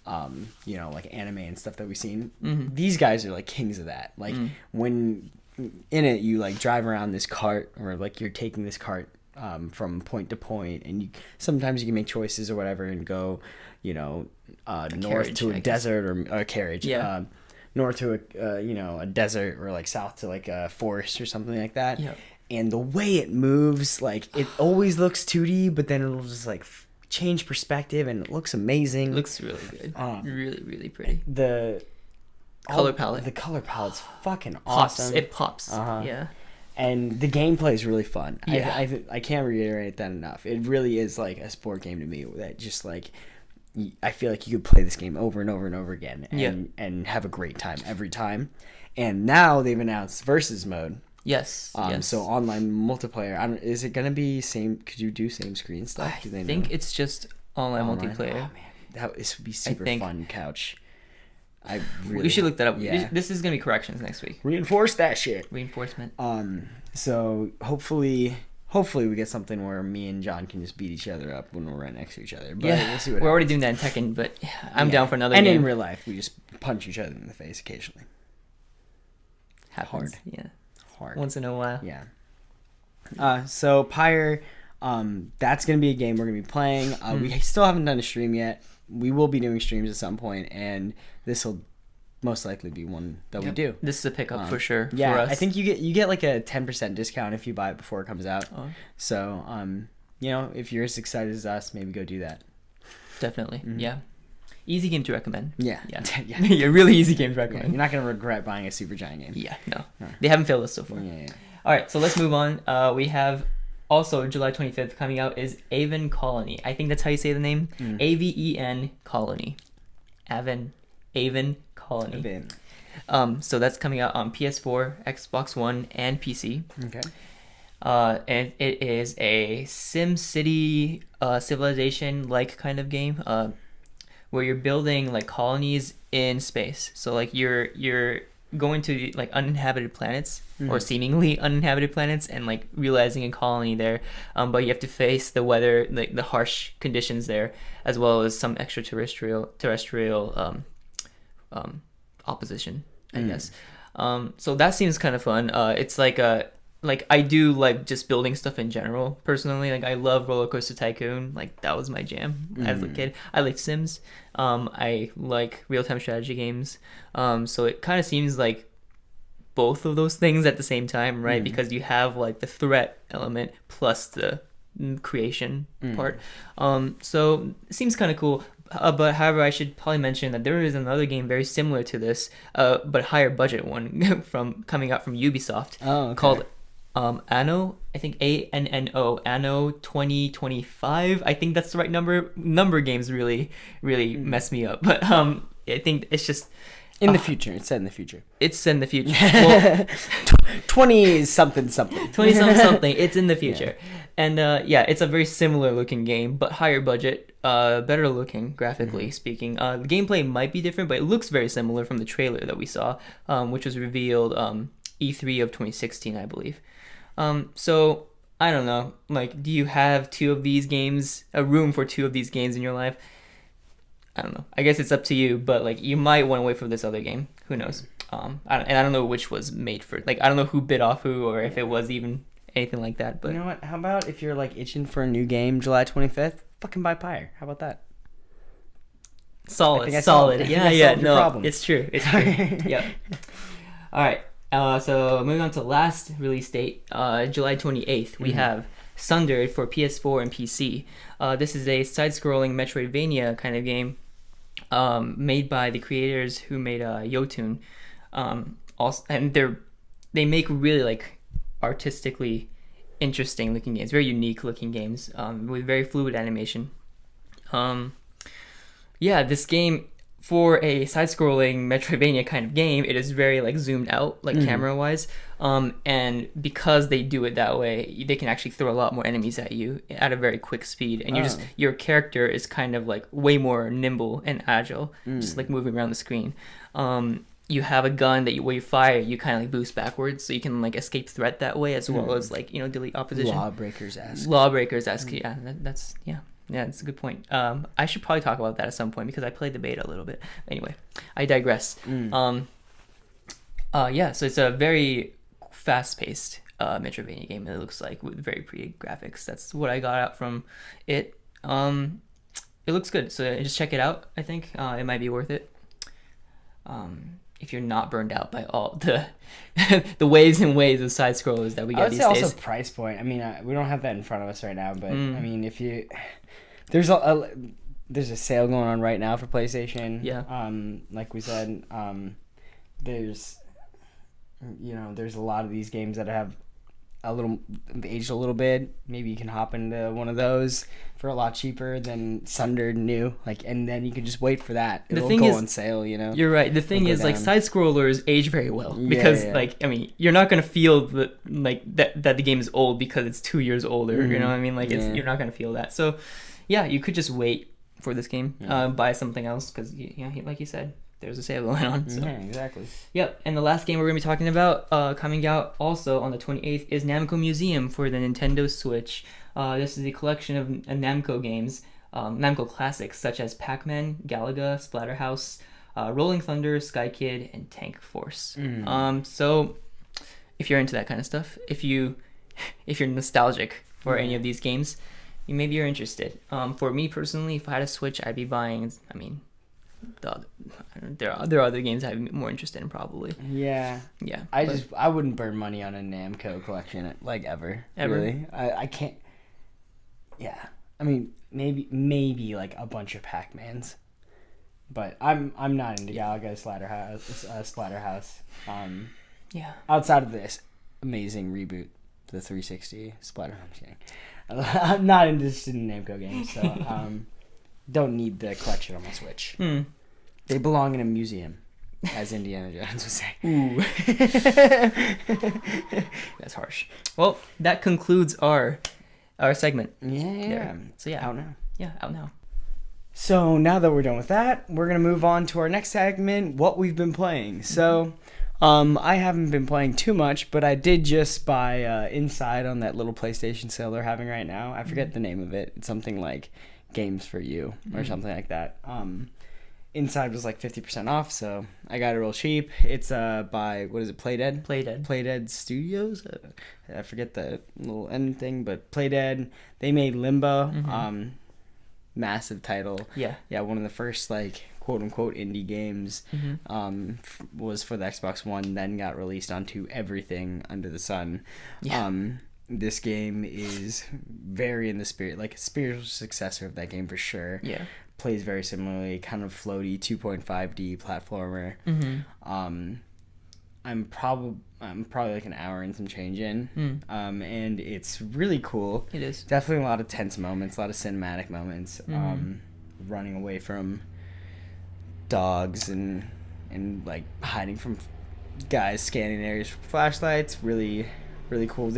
like anime and stuff that we've seen. These guys are like kings of that. Like when in it you like drive around this cart, or like you're taking this cart from point to point, and sometimes you can make choices or whatever and go north to a desert or a carriage. North to a desert, or like south to like a forest or something like that. Yeah. And the way it moves, like it always looks 2D, but then it'll just like change perspective, and it looks amazing. It looks really good. Really, really pretty. The color palette. The color palette's fucking Pops. awesome. It pops. Yeah. And the gameplay is really fun. Yeah. I can't reiterate that enough. It really is like a sport game to me that just like I feel like you could play this game over and over and over again and have a great time every time. And now they've announced versus mode. Yes. So online multiplayer. Is it gonna be same? Could you do same screen stuff? I think it's just online multiplayer. Oh man, this would be super fun. Couch. We should look that up. Yeah. This is gonna be corrections next week. Reinforce that shit. Reinforcement. So hopefully we get something where me and John can just beat each other up when we're right next to each other. But we'll see what we're already doing that in Tekken, but I'm down for another and game. And in real life, we just punch each other in the face occasionally. Happens. Hard. Yeah. Hard. Once in a while. Yeah. So Pyre, that's gonna be a game we're gonna be playing. We still haven't done a stream yet. We will be doing streams at some point, and this will most likely be one that we do. This is a pickup for sure. Yeah, for us. I think you get like a 10% discount if you buy it before it comes out. Oh. So if you're as excited as us, maybe go do that. Definitely. Yeah. Easy game to recommend. Yeah. Yeah, really easy game to recommend. You're not gonna regret buying a Supergiant game. Yeah, no. They haven't failed us so far. Yeah. All right, so let's move on. We have also July 25th coming out is Aven Colony. I think that's how you say the name. Aven Colony. Avon Colony. Avon. So that's coming out on PS4, Xbox One, and PC. Okay. And it is a SimCity civilization-like kind of game, where you're building like colonies in space. So like you're going to like uninhabited planets or seemingly uninhabited planets and like realizing a colony there. But you have to face the weather, like the harsh conditions there, as well as some extraterrestrial opposition, I guess. So that seems kind of fun. It's like I do like just building stuff in general personally. Like I love Roller Coaster Tycoon. Like that was my jam as a kid. I like Sims. I like real-time strategy games. So it kind of seems like both of those things at the same time, right? Because you have like the threat element plus the creation part. So it seems kind of cool. But however, I should probably mention that there is another game very similar to this, but higher budget one coming out from Ubisoft called Anno, I think ANNO, Anno 2025. I think that's the right number. Number games really mess me up, but I think it's just in the future. It's set in the future. It's in the future. Well, 20 something. 20 something. It's in the future, and it's a very similar looking game, but higher budget, better looking graphically speaking. The gameplay might be different, but it looks very similar from the trailer that we saw, which was revealed E3 of 2016, I believe. So I don't know, like, do you have a room for two of these games in your life? I don't know. I guess it's up to you, but like, you might want to wait for this other game. Who knows? I don't know which was made for, like, I don't know who bit off who, or if it was even anything like that, but you know what? How about if you're like itching for a new game July 25th, fucking buy Pyre. How about that? Solid. Yeah. No, problem. it's true. Yep. All right. So moving on to last release date, July 28th, we have Sundered for PS4 and PC. This is a side-scrolling Metroidvania kind of game, made by the creators who made Yotun. Also, and they make really like artistically interesting looking games, very unique looking games, with very fluid animation. This game, for a side-scrolling Metroidvania kind of game, it is very like zoomed out, like camera-wise, and because they do it that way, they can actually throw a lot more enemies at you at a very quick speed, and your character is kind of like way more nimble and agile, just like moving around the screen. You have a gun that where you fire, you kind of like boost backwards, so you can like escape threat that way, as well as like delete opposition. Lawbreakers-esque. Yeah, that's yeah. Yeah, that's a good point. I should probably talk about that at some point because I played the beta a little bit. Anyway, I digress. So it's a very fast-paced Metroidvania game, it looks like, with very pretty graphics. That's what I got out from it. It looks good, so just check it out, I think. It might be worth it. If you're not burned out by all the the waves and waves of side scrollers that we get these days. I would say also price point. I mean, we don't have that in front of us right now, but I mean, if you there's a sale going on right now for PlayStation. Yeah. Like we said, there's a lot of these games that have aged a little bit. Maybe you can hop into one of those for a lot cheaper than Sundered new, and then you can just wait for that. It'll go on sale, You're right. The thing is, like, side scrollers age very well because, like, I mean, you're not gonna feel that the game is old because it's 2 years older. You know what I mean? Like, you're not gonna feel that. So, yeah, you could just wait for this game, buy something else because like you said, there's a sale going on. So. Yeah, exactly. Yep, and the last game we're going to be talking about coming out also on the 28th is Namco Museum for the Nintendo Switch. This is a collection of Namco games, Namco classics such as Pac-Man, Galaga, Splatterhouse, Rolling Thunder, Sky Kid, and Tank Force. So if you're into that kind of stuff, if you're nostalgic for any of these games, maybe you're interested. For me personally, if I had a Switch, I'd be buying, there are other games I'd be more interested in probably. Yeah. I wouldn't burn money on a Namco collection like ever. Really. I can't. Yeah. I mean, maybe like a bunch of Pac-Mans, but I'm not into Galaga Splatterhouse. Yeah. Outside of this amazing reboot, the 360 Splatter. I'm just kidding. I'm not interested in Namco games, so don't need the collection on my Switch. They belong in a museum, as Indiana Jones would say. Ooh. That's harsh. Well, that concludes our segment. Yeah. So yeah. Out now. Yeah, out now. So now that we're done with that, we're gonna move on to our next segment, what we've been playing. So, I haven't been playing too much, but I did just buy Inside on that little PlayStation sale they're having right now. I forget the name of it. It's something like Games for You or something like that. Inside was like 50% off, so I got it real cheap. It's by, what is it, Playdead? Playdead Studios? I forget the little end thing, but Playdead, they made Limbo. Massive title. Yeah, one of the first like quote unquote indie games. Was for the Xbox One, then got released onto everything under the sun. This game is very in the spirit, like a spiritual successor of that game for sure. Plays very similarly, kind of floaty 2.5D platformer. I'm probably like an hour and some change in, and it's really cool. It is definitely a lot of tense moments, a lot of cinematic moments. Running away from dogs and like hiding from guys scanning areas for flashlights. Really, really cool.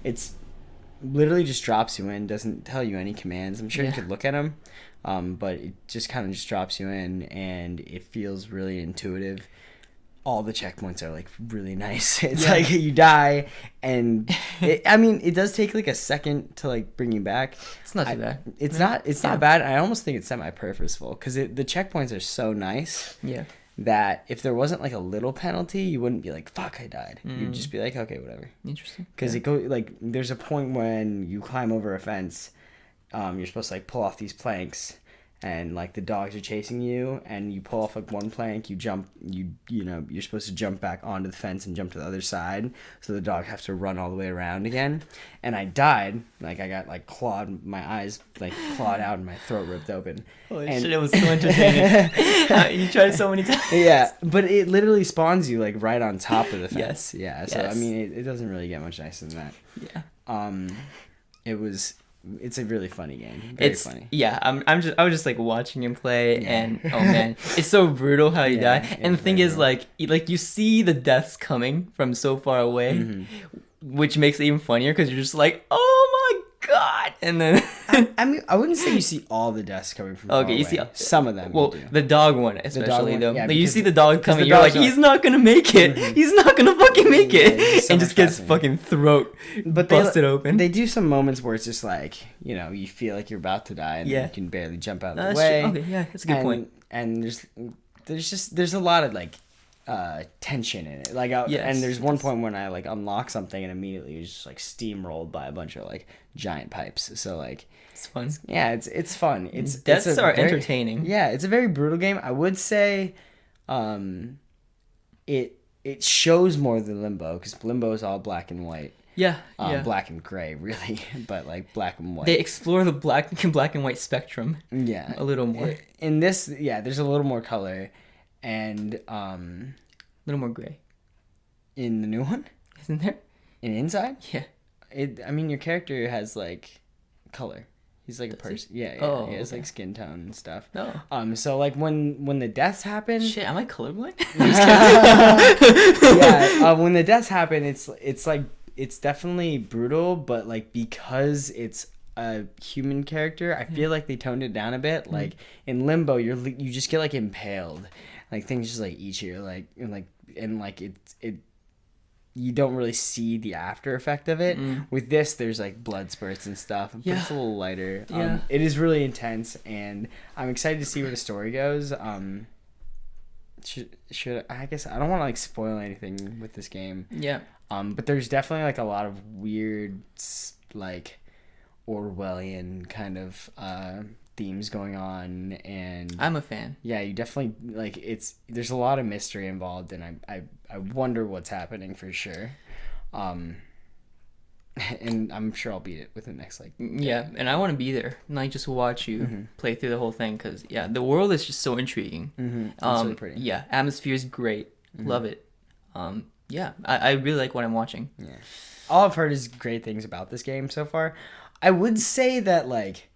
It's literally just drops you in, doesn't tell you any commands. I'm sure you could look at them, but it just kind of just drops you in, and it feels really intuitive. All the checkpoints are like really nice. It's like you die, and it does take like a second to like bring you back. It's not too bad. It's not bad. I almost think it's semi-purposeful because the checkpoints are so nice. That if there wasn't like a little penalty, you wouldn't be like, fuck, I died. You'd just be like, okay, whatever. Interesting. Because it goes like, there's a point when you climb over a fence, you're supposed to like pull off these planks, and like the dogs are chasing you, and you pull off like one plank, you jump, you're supposed to jump back onto the fence and jump to the other side, so the dog has to run all the way around again. And I died, like I got like clawed, my eyes like clawed out and my throat ripped open. Holy shit, it was so entertaining. You tried so many times. Yeah, but it literally spawns you like right on top of the fence. Yes. So I mean, it doesn't really get much nicer than that. It's a really funny game. Very funny. Yeah, I was just like watching him play, and oh man, it's so brutal how you die. And the thing is, like you see the deaths coming from so far away, which makes it even funnier because you're just like, oh my god, and then I mean, I wouldn't say you see all the deaths coming from far you away. see some of them. Well, the dog one especially though. Yeah, like you see the dog coming, you're like, he's not gonna make it. He's not gonna fucking make it, and just gets fucking throat busted open. They do some moments where it's just like, you feel like you're about to die, and you can barely jump out of the way. Okay, yeah, that's a good point. And there's a lot of like tension in it, like and there's one point when I like unlock something and immediately it's just like steamrolled by a bunch of like giant pipes, so like it's fun. Yeah, it's fun. Deaths are entertaining. Yeah, it's a very brutal game. I would say it shows more than Limbo, because Limbo is all black and white. Black and gray really, but like black and white. They explore the black and white spectrum a little more. In this, there's a little more color, and a little more gray. In the new one? Isn't there? In Inside? Yeah. I mean, your character has like color. He's like a person. He has like skin tone and stuff. No. So like when the deaths happen. Shit, am I colorblind? When the deaths happen, it's like, it's definitely brutal, but like because it's a human character, I feel like they toned it down a bit. Like in Limbo, you just get like impaled, like things just like eat you, like it. You don't really see the after effect of it. With this, there's like blood spurts and stuff, but it's a little lighter. It is really intense, and I'm excited to see where the story goes. Should I guess I don't want to like spoil anything with this game. But there's definitely like a lot of weird like Orwellian kind of themes going on, and I'm a fan. Yeah, you definitely like there's a lot of mystery involved, and I wonder what's happening for sure. And I'm sure I'll beat it within the next like day. And I want to be there and like just watch you play through the whole thing, because the world is just so intriguing. It's really pretty. Atmosphere is great. Love it. I really like what I'm watching. All I've heard is great things about this game so far. I would say that like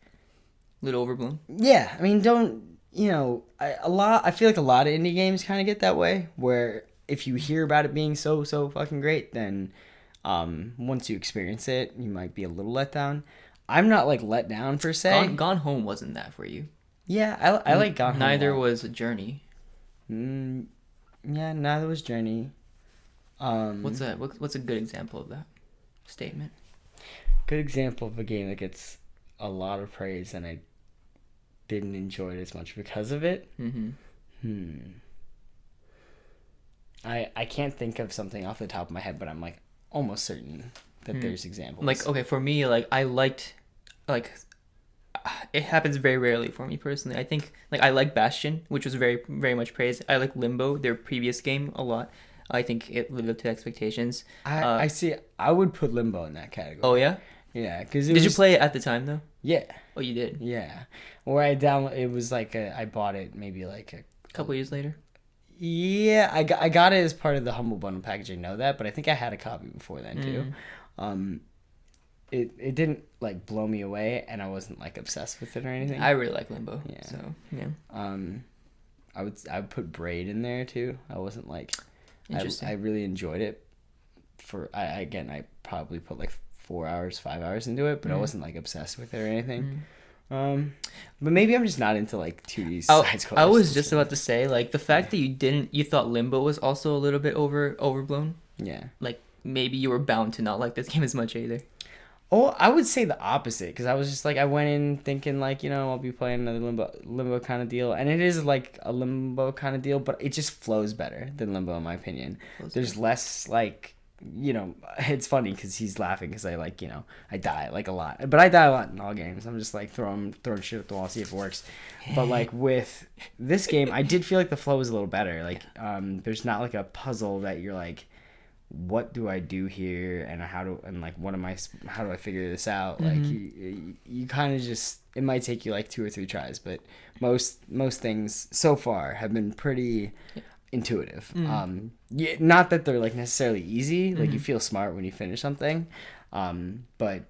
little overblown. I mean, don't I feel like a lot of indie games kind of get that way, where if you hear about it being so fucking great, then once you experience it, you might be a little let down. I'm not like let down per se. Gone Home wasn't that for you. Yeah, I like Gone Home. Neither was Journey. Yeah, neither was Journey. What's a good example of that statement? Good example of a game that gets a lot of praise and I didn't enjoy it as much because of it. I can't think of something off the top of my head, but I'm like almost certain that there's examples. Like, okay, for me, like I liked, like it happens very rarely for me personally. I think like I like Bastion, which was very very much praised. I like Limbo, their previous game, a lot. I think it lived up to expectations. I see. I would put Limbo in that category. Oh yeah. Yeah, because did you play it at the time though? Yeah. Oh, you did. Yeah, or I download. It was like I bought it maybe like a couple years later. Yeah, I got it as part of the Humble Bundle package. I know that, but I think I had a copy before then too. It didn't like blow me away, and I wasn't like obsessed with it or anything. I really like Limbo. Yeah. So yeah. I would put Braid in there too. I wasn't like. Interesting. I really enjoyed it. I probably put like 4 hours, 5 hours into it, but I wasn't like obsessed with it or anything. But maybe I'm just not into like 2D side scrollers. I was just about to say, like, the fact that you thought Limbo was also a little bit overblown. Yeah. Like, maybe you were bound to not like this game as much either. Oh, I would say the opposite, because I was just like, I went in thinking like, I'll be playing another Limbo kind of deal, and it is like a Limbo kind of deal, but it just flows better than Limbo in my opinion. There's less like, it's funny because he's laughing because I like, I die like a lot, but I die a lot in all games. I'm just like throwing shit at the wall, see if it works. But like with this game, I did feel like the flow was a little better. Like, there's not like a puzzle that you're like, what do I do here, and how do I figure this out? Like you kind of just, it might take you like 2 or 3 tries, but most things so far have been pretty intuitive. Not that they're like necessarily easy, like you feel smart when you finish something, but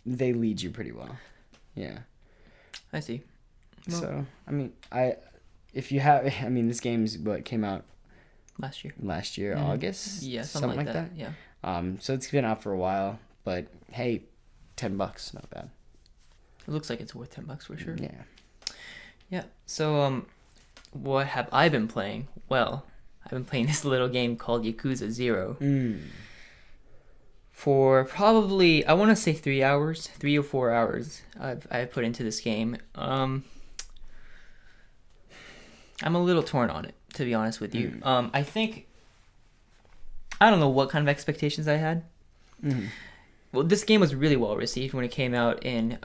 they lead you pretty well. Yeah, I see. Well, so I mean, this game's what came out last year, August, something like that. Yeah. So it's been out for a while, but hey, $10, not bad. It looks like it's worth $10 for sure. Yeah. So what have I been playing? Well, I've been playing this little game called Yakuza 0 for probably, I want to say 3 or 4 hours I've put into this game. I'm a little torn on it, to be honest with you. I think, I don't know what kind of expectations I had. Well, this game was really well received when it came out in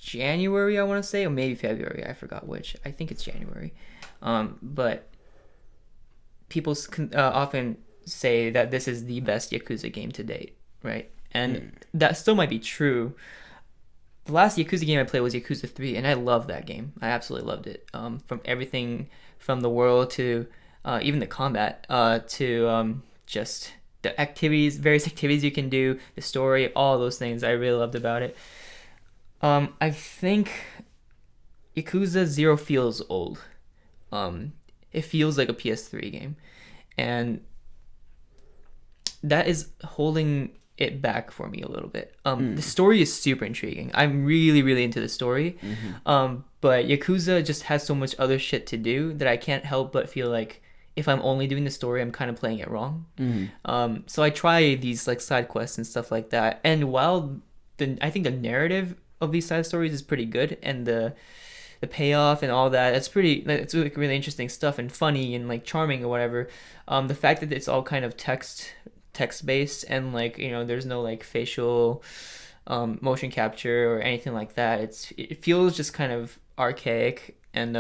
January, I want to say, or maybe February. I forgot which. I think it's January. But people often say that this is the best Yakuza game to date, right? And that still might be true. The last Yakuza game I played was Yakuza 3, and I loved that game. I absolutely loved it. From everything, from the world to even the combat, to just the activities, various activities you can do, the story, all those things I really loved about it. I think Yakuza 0 feels old. It feels like a PS3 game, and that is holding it back for me a little bit. The story is super intriguing. I'm really, really into the story. But Yakuza just has so much other shit to do that I can't help but feel like if I'm only doing the story, I'm kind of playing it wrong. So I try these like side quests and stuff like that. And while I think the narrative of these side stories is pretty good, and the payoff and all that, it's like really interesting stuff and funny and like charming or whatever. The fact that it's all kind of text based, and like, there's no like facial motion capture or anything like that. It feels just kind of archaic, and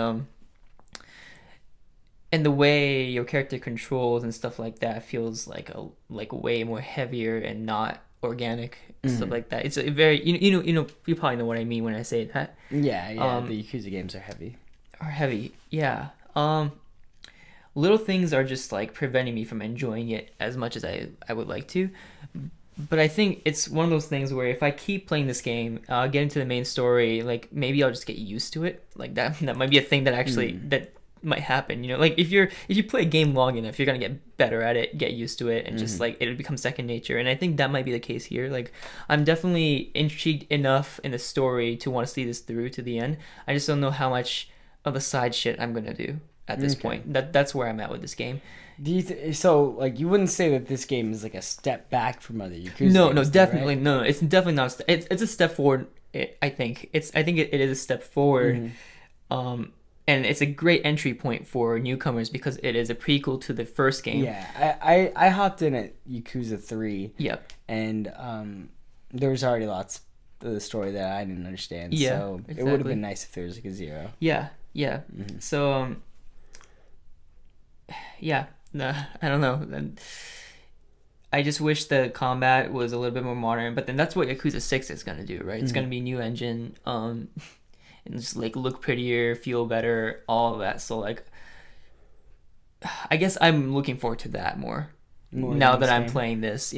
the way your character controls and stuff like that feels like way more heavier and not organic and stuff like that. It's a very, you probably know what I mean when I say that. Yeah. The Yakuza games are heavy. Yeah. Little things are just like preventing me from enjoying it as much as I would like to. But I think it's one of those things where if I keep playing this game, get into the main story, like maybe I'll just get used to it. Like that might be a thing that actually that might happen. Like if you play a game long enough, you're gonna get better at it, get used to it, and just like it'll become second nature. And I think that might be the case here. Like I'm definitely intrigued enough in the story to want to see this through to the end. I just don't know how much of the side shit I'm gonna do at this point. That's where I'm at with this game. So like you wouldn't say that this game is like a step back from other Yakuza No, games, definitely right? no. It's definitely not. It's a step forward. I think it is a step forward. And it's a great entry point for newcomers because it is a prequel to the first game. Yeah, I hopped in at Yakuza 3. Yep. And there was already lots of the story that I didn't understand. Yeah, So exactly. it would have been nice if there was like a 0. Yeah. So yeah. No, I don't know. I just wish the combat was a little bit more modern, but then that's what Yakuza 6 is gonna do, right? It's gonna be new engine, and just like look prettier, feel better, all of that. So like, I guess I'm looking forward to that more now that I'm playing this.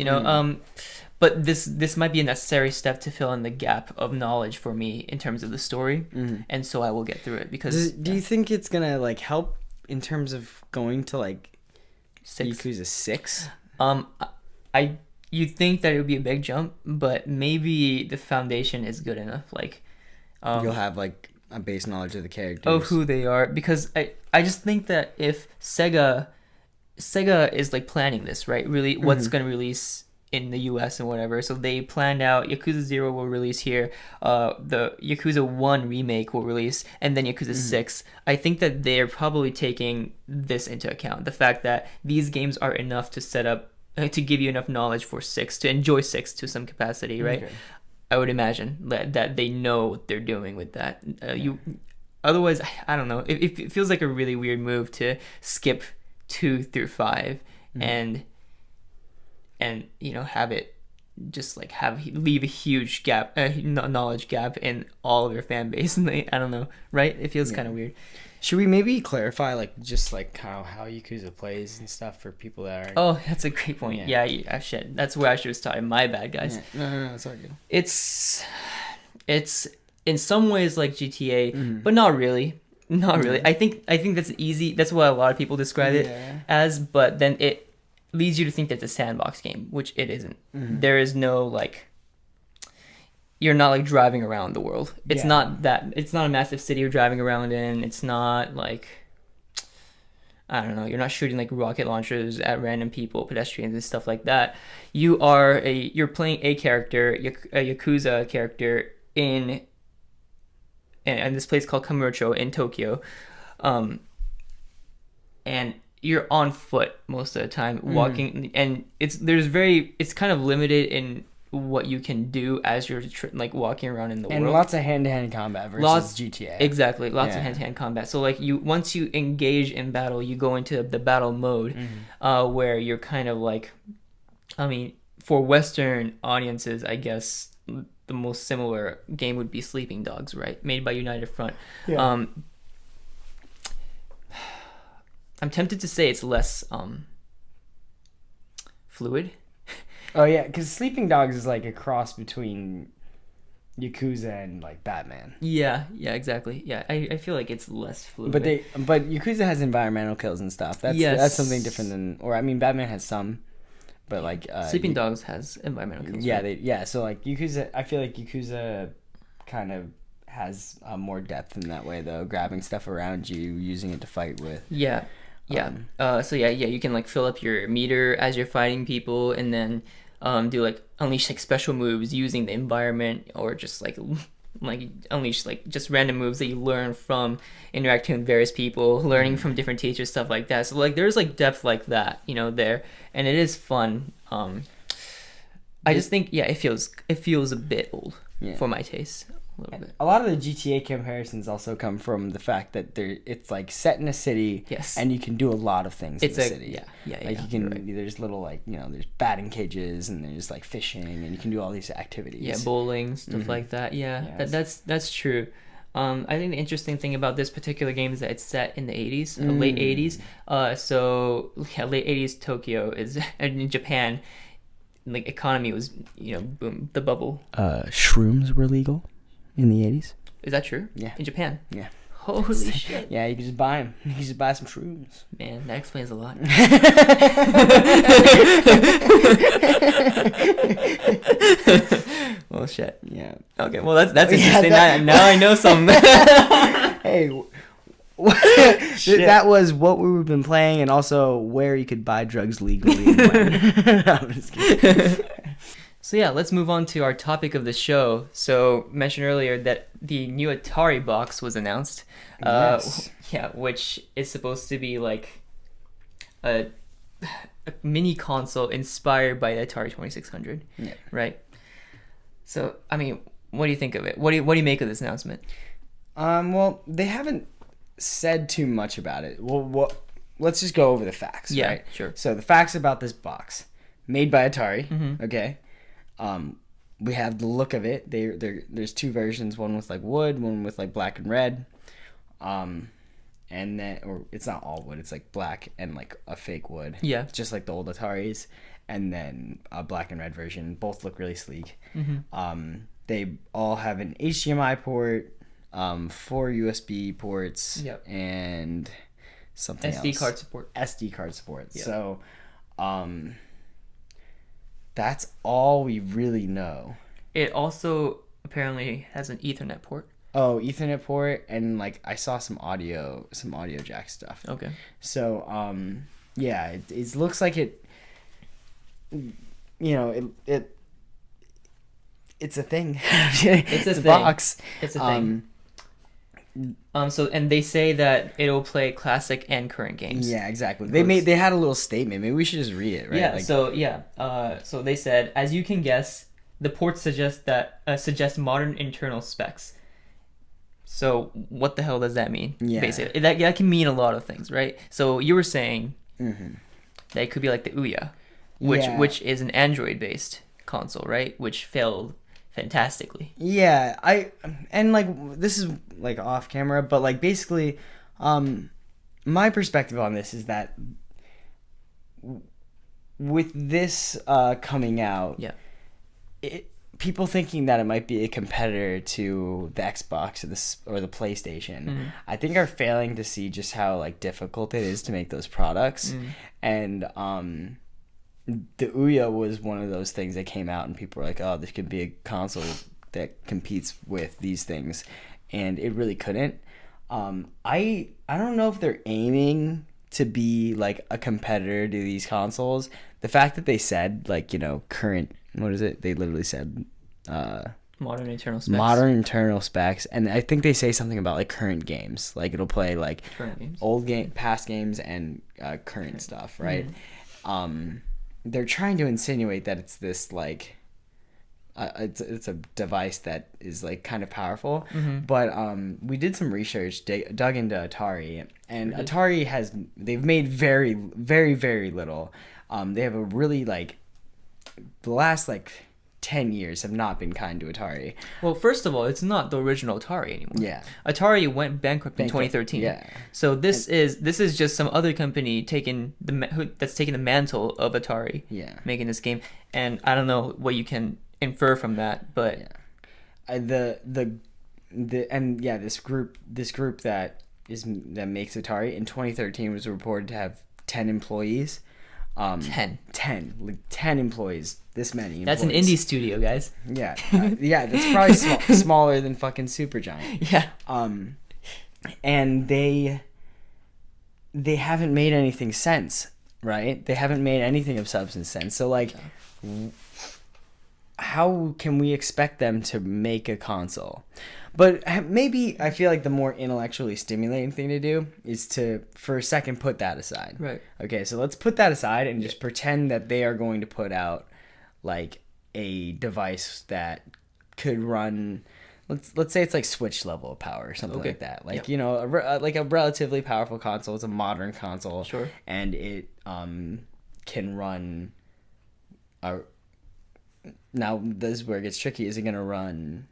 But this might be a necessary step to fill in the gap of knowledge for me in terms of the story, and so I will get through it because. Do you think it's gonna like help in terms of going to like 6? Yakuza 6? You'd think that it would be a big jump, but maybe the foundation is good enough. Like, You'll have like a base knowledge of the characters. of who they are, because I just think that if Sega is like planning this, right? Really, what's going to release in the US and whatever. So they planned out Yakuza 0 will release here, the Yakuza 1 remake will release, and then Yakuza 6. I think that they're probably taking this into account. The fact that these games are enough to set up, to give you enough knowledge for 6, to enjoy 6 to some capacity, right? Okay. I would imagine that they know what they're doing with that. Otherwise, I don't know. It feels like a really weird move to skip 2 through 5 and have it just like leave a huge gap, knowledge gap in all of your fan base. And I don't know, right? It feels kind of weird. Should we maybe clarify like just like how Yakuza plays and stuff for people that are? Oh, that's a great point. Yeah, shit. That's where I should have started. My bad, guys. Yeah. No, it's all good. It's in some ways like GTA, but not really. Not really. I think that's easy. That's what a lot of people describe it as. But then it leads you to think that it's a sandbox game, which it isn't. There is no like. You're not like driving around the world. It's not that. It's not a massive city you're driving around in. It's not like. I don't know. You're not shooting like rocket launchers at random people, pedestrians, and stuff like that. You're playing a character, a Yakuza character in this place called Kamurocho in Tokyo, and you're on foot most of the time, walking, and it's kind of limited in what you can do as you're like walking around in the world. And lots of hand-to-hand combat versus GTA. Exactly, lots of hand-to-hand combat. So like once you engage in battle, you go into the battle mode, where you're kind of like, I mean, for Western audiences, I guess the most similar game would be Sleeping Dogs, right? Made by United Front. Yeah. I'm tempted to say it's less fluid. Oh yeah, because Sleeping Dogs is like a cross between Yakuza and like Batman. Yeah, exactly. Yeah, I feel like it's less fluid. But Yakuza has environmental kills and stuff. That's something different than, or I mean, Batman has some, but like Sleeping Dogs has environmental kills. Yeah, right? So like Yakuza, I feel like Yakuza kind of has more depth in that way though, grabbing stuff around you, using it to fight with. Yeah. You can like fill up your meter as you're fighting people, and then do like unleash like special moves using the environment, or just like unleash like just random moves that you learn from interacting with various people, learning from different teachers, stuff like that. So like there's like depth like that, there, and it is fun. I just think it feels a bit old for my taste. A lot of the GTA comparisons also come from the fact that it's like set in a city, and you can do a lot of things in the city. Like you can, there's little like there's batting cages, and there's like fishing, and you can do all these activities. Yeah, bowling, stuff like that. That's true. I think the interesting thing about this particular game is that it's set in the 80s, late 80s. Late 80s Tokyo is in Japan. like economy was, boom, the bubble. Shrooms were legal in the 80s. Is that true? Yeah. In Japan? Yeah. Holy shit. Yeah, you can just buy them. You can just buy some shrooms. Man, that explains a lot. Well, shit. Yeah. Okay, well, that's interesting. that- Now I know some. Hey, Shit. that was what we've been playing, and also where you could buy drugs legally. And when. I'm just kidding. So yeah, let's move on to our topic of the show. So mentioned earlier that the new Atari box was announced. Yes. Yeah, which is supposed to be like a mini console inspired by the Atari 2600. Yeah. Right. So I mean, what do you think of it? What do you make of this announcement? Well, they haven't said too much about it. Well, let's just go over the facts. Yeah, right? sure. So the facts about this box, made by Atari. Mm-hmm. Okay. We have the look of it. There's two versions, one with like wood, one with like black and red. And then, or it's not all wood, it's like black and like a fake wood. Yeah. Just like the old Ataris. And then a black and red version. Both look really sleek. Mm-hmm. They all have an HDMI port, 4 USB ports, Yep. and something else. SD card support. SD card support. Yep. So, that's all we really know. It also apparently has an Ethernet port. Oh, Ethernet port, and like I saw some audio jack stuff. Okay. So, yeah, it looks like it. It's a thing. It's a thing. box. It's a thing. So and they say that it'll play classic and current games. Yeah, exactly. They had a little statement. Maybe we should just read it, right? Yeah. So they said, as you can guess, the ports suggest modern internal specs. So what the hell does that mean? Yeah. Basically, that can mean a lot of things, right? So you were saying that it could be like the Ouya, which is an Android based console, right? Which failed fantastically. Yeah, and like this is like off camera, but like basically, my perspective on this is that with this coming out, people thinking that it might be a competitor to the Xbox or the PlayStation, I think are failing to see just how like difficult it is to make those products, and the Ouya was one of those things that came out and people were like, oh, this could be a console that competes with these things, and it really couldn't. I don't know if they're aiming to be like a competitor to these consoles. The fact that they said like, current, what is it? They literally said modern internal specs, and I think they say something about like current games, like it'll play like past games and current stuff, right? They're trying to insinuate that it's this like it's a device that is like kind of powerful, but we did some research, dug into Atari, and Atari they've made very, very, very little. They have a really like the last like 10 years have not been kind to Atari. Well, first of all, it's not the original Atari anymore. Yeah. Atari went bankrupt in 2013. Yeah. So this is just some other company taking the mantle of Atari. Yeah. Making this game, and I don't know what you can infer from that, but this group that makes Atari in 2013 was reported to have 10 employees. 10 employees. This many employees. That's an indie studio, guys. Yeah. That's probably smaller than fucking Supergiant. Yeah. And they haven't made anything since, right? They haven't made anything of substance since. So like, how can we expect them to make a console? But maybe I feel like the more intellectually stimulating thing to do is to, for a second, put that aside. Right. Okay, so let's put that aside and just pretend that they are going to put out like a device that could run. Let's say it's like Switch level of power or something like that. Like like a relatively powerful console. It's a modern console. Sure. And it can run. Now this is where it gets tricky. Is it going to run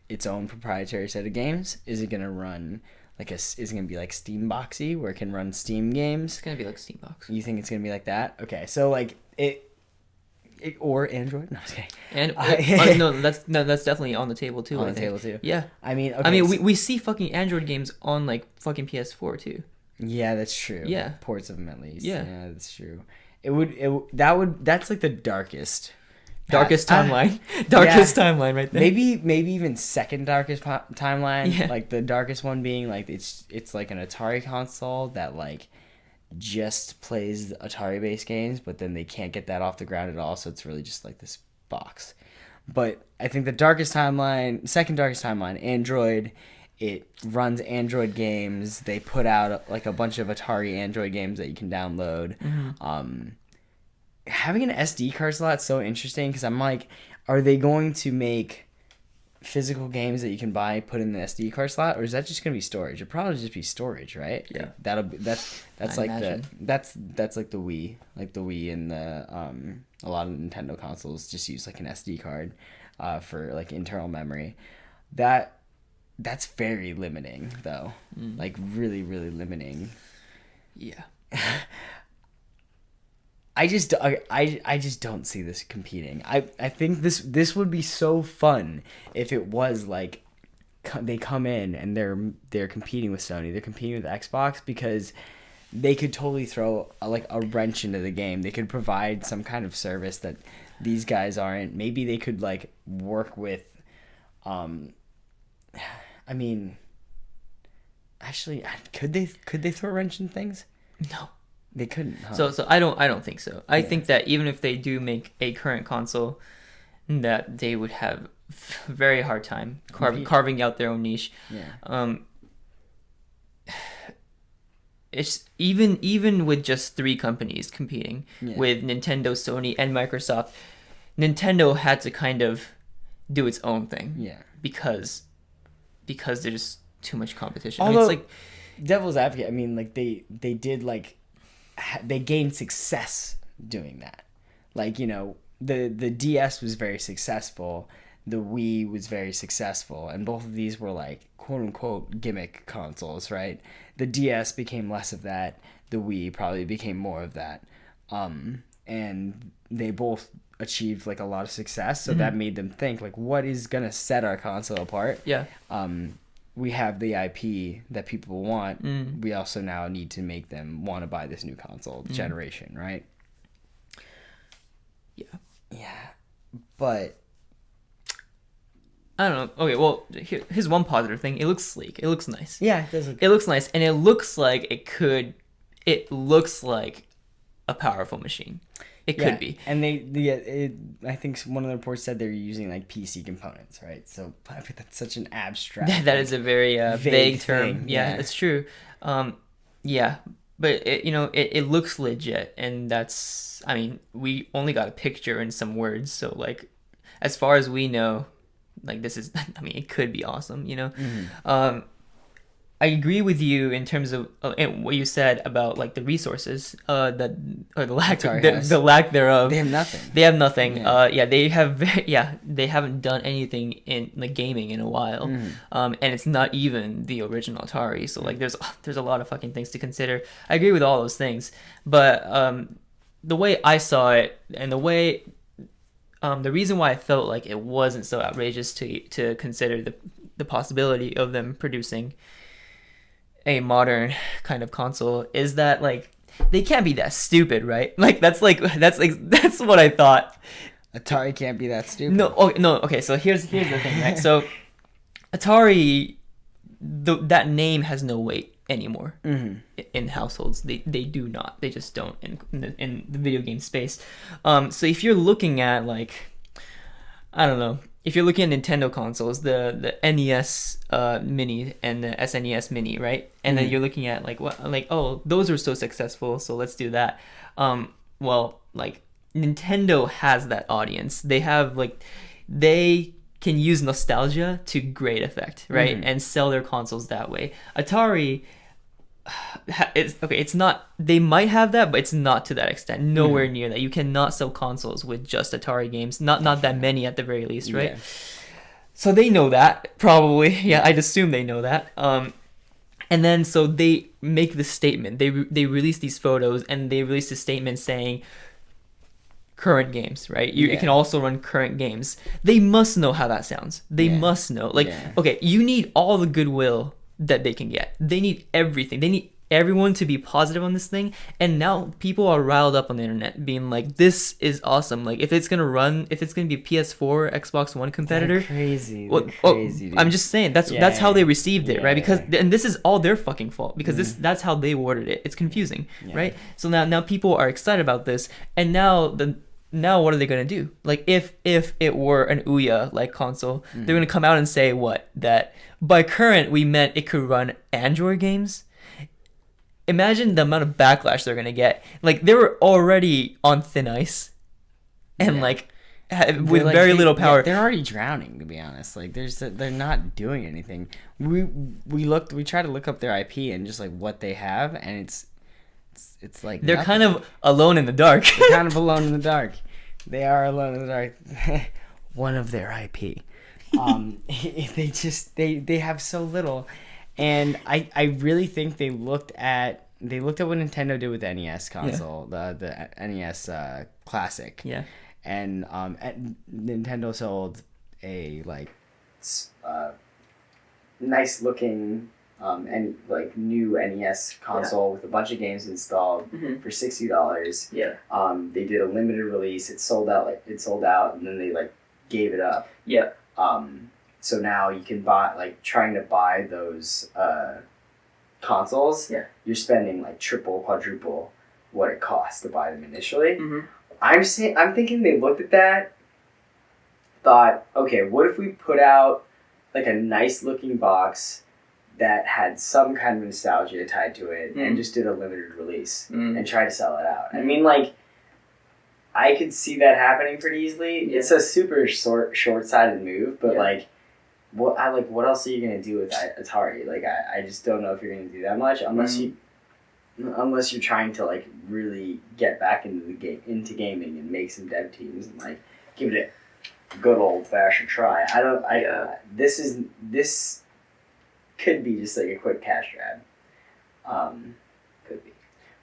its own proprietary set of games? Is it going to run is it going to be like Steam Boxy where it can run Steam games? It's gonna be like Steam Box. You think it's going to be like that? Okay, so like or Android. No, I'm just kidding. And that's definitely on the table too. On the table too. Yeah. I mean, okay, I mean, we see fucking Android games on like fucking PS4 too. Yeah, that's true. Yeah. Ports of them at least. Yeah. Yeah, that's true. That's like the darkest timeline. Darkest timeline right there. Maybe even second darkest timeline. Yeah. Like the darkest one being like it's like an Atari console that like just plays Atari based games, but then they can't get that off the ground at all, so it's really just like this box. But I think the second darkest timeline, Android, it runs Android games. They put out like a bunch of Atari Android games that you can download. Having an SD card slot is so interesting because I'm like, are they going to make physical games that you can buy put in the SD card slot, or is that just going to be storage? It'll probably just be storage, right? Yeah. That's like imagine. that's like the Wii and the a lot of Nintendo consoles just use like an SD card for like internal memory. That's very limiting though. Like really, really limiting. Yeah. I just don't see this competing. I think this would be so fun if it was like they come in and they're competing with Sony. They're competing with Xbox because they could totally throw a wrench into the game. They could provide some kind of service that these guys aren't. Maybe they could like work with I mean, actually, could they throw a wrench in things? No. They couldn't. Huh? So I don't think so. I think that even if they do make a current console, that they would have a very hard time carving out their own niche. Yeah. It's even with just 3 companies competing with Nintendo, Sony, and Microsoft, Nintendo had to kind of do its own thing. Yeah. Because there's too much competition. Although, I mean, it's like devil's advocate. I mean, like they did like they gained success doing that. Like, you know, the DS was very successful, the Wii was very successful, and both of these were like quote unquote gimmick consoles, right? The DS became less of that, the Wii probably became more of that, and they both achieved like a lot of success, so that made them think like, what is gonna set our console apart? Yeah. We have the IP that people want. We also now need to make them want to buy this new console generation, right? Yeah. Yeah. But I don't know. Okay, well, here's one positive thing. It looks sleek. It looks nice. yeah, it does look It looks nice, and it looks like it looks like a powerful machine. It could be. And I think one of the reports said they're using like PC components, right? So that's such an abstract. That is a very vague term. thing. Yeah, it's true. Yeah, but it looks legit, and that's. I mean, we only got a picture and some words, so like, as far as we know, like this is. I mean, it could be awesome, you know. I agree with you in terms of what you said about like the resources, the lack thereof. They have nothing. They have nothing. Yeah. They haven't done anything in like gaming in a while, and it's not even the original Atari. So like, there's a lot of fucking things to consider. I agree with all those things, but the way I saw it and the way, the reason why I felt like it wasn't so outrageous to consider the possibility of them producing a modern kind of console is that like they can't be that stupid, right? Like that's what I thought. Atari can't be that stupid. No, okay, so here's the thing, right? So Atari, that name has no weight anymore in households. They do not. They just don't in the video game space. So if you're looking at like, I don't know, if you're looking at Nintendo consoles, the NES Mini and the SNES Mini, right? And then you're looking at like what, like, oh, those are so successful, so let's do that. Well, like Nintendo has that audience. They have like, they can use nostalgia to great effect, right? And sell their consoles that way. Atari, it's not, they might have that, but it's not to that extent. Nowhere near that. You cannot sell consoles with just Atari games. Not that many at the very least, right? Yeah. So they know that, probably. Yeah, I'd assume they know that. And then so they make this statement. They release these photos and they release a statement saying, current games, right? It Yeah. can also run current games. They must know how that sounds. They Yeah. must know. Like, Yeah. okay, you need all the goodwill that they can get. They need everything. They need everyone to be positive on this thing. And now people are riled up on the internet being like, this is awesome. Like, if it's going to be a PS4, Xbox One competitor. They're crazy. Well, They're crazy, dude. I'm just saying that's Yeah. how they received it, right? Because Yeah. and this is all their fucking fault because that's how they worded it. It's confusing, Yeah. right? So now people are excited about this, and now what are they gonna do? Like if it were an Ouya like console, they're gonna come out and say what, that by current we meant it could run Android games. Imagine the amount of backlash they're gonna get. Like they were already on thin ice, and Yeah. like They're with like, very little power. Yeah, they're already drowning, to be honest. Like they're not doing anything. We tried to look up their IP and just like what they have, and it's like They're nothing. kind of alone in the dark. They're kind of alone in the dark. They are alone in the dark. One of their IP. They have so little, and I really think they looked at what Nintendo did with the NES console, the NES Classic. Yeah. And Nintendo sold a like nice looking and like new NES console with a bunch of games installed for $60. Yeah. They did a limited release. It sold out, and then they like gave it up. Yeah. So now you can trying to buy those consoles. Yeah. You're spending like triple, quadruple what it costs to buy them initially. Mm-hmm. I'm thinking they looked at that, thought, okay, what if we put out like a nice looking box that had some kind of nostalgia tied to it and just did a limited release and try to sell it out. I mean, like, I could see that happening pretty easily. Yeah. It's a super short-sighted move, but what else are you gonna do with Atari? Like, I just don't know if you're gonna do that much unless you're trying to like really get back into gaming and make some dev teams and like give it a good old fashioned try. This could be just like a quick cash grab. Could be.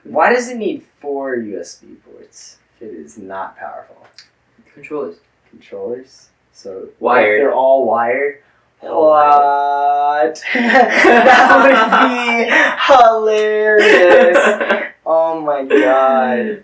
Why does it need 4 USB ports if it is not powerful? Controllers. So Wired. if they're all wired. All What? That would be hilarious. Oh my god.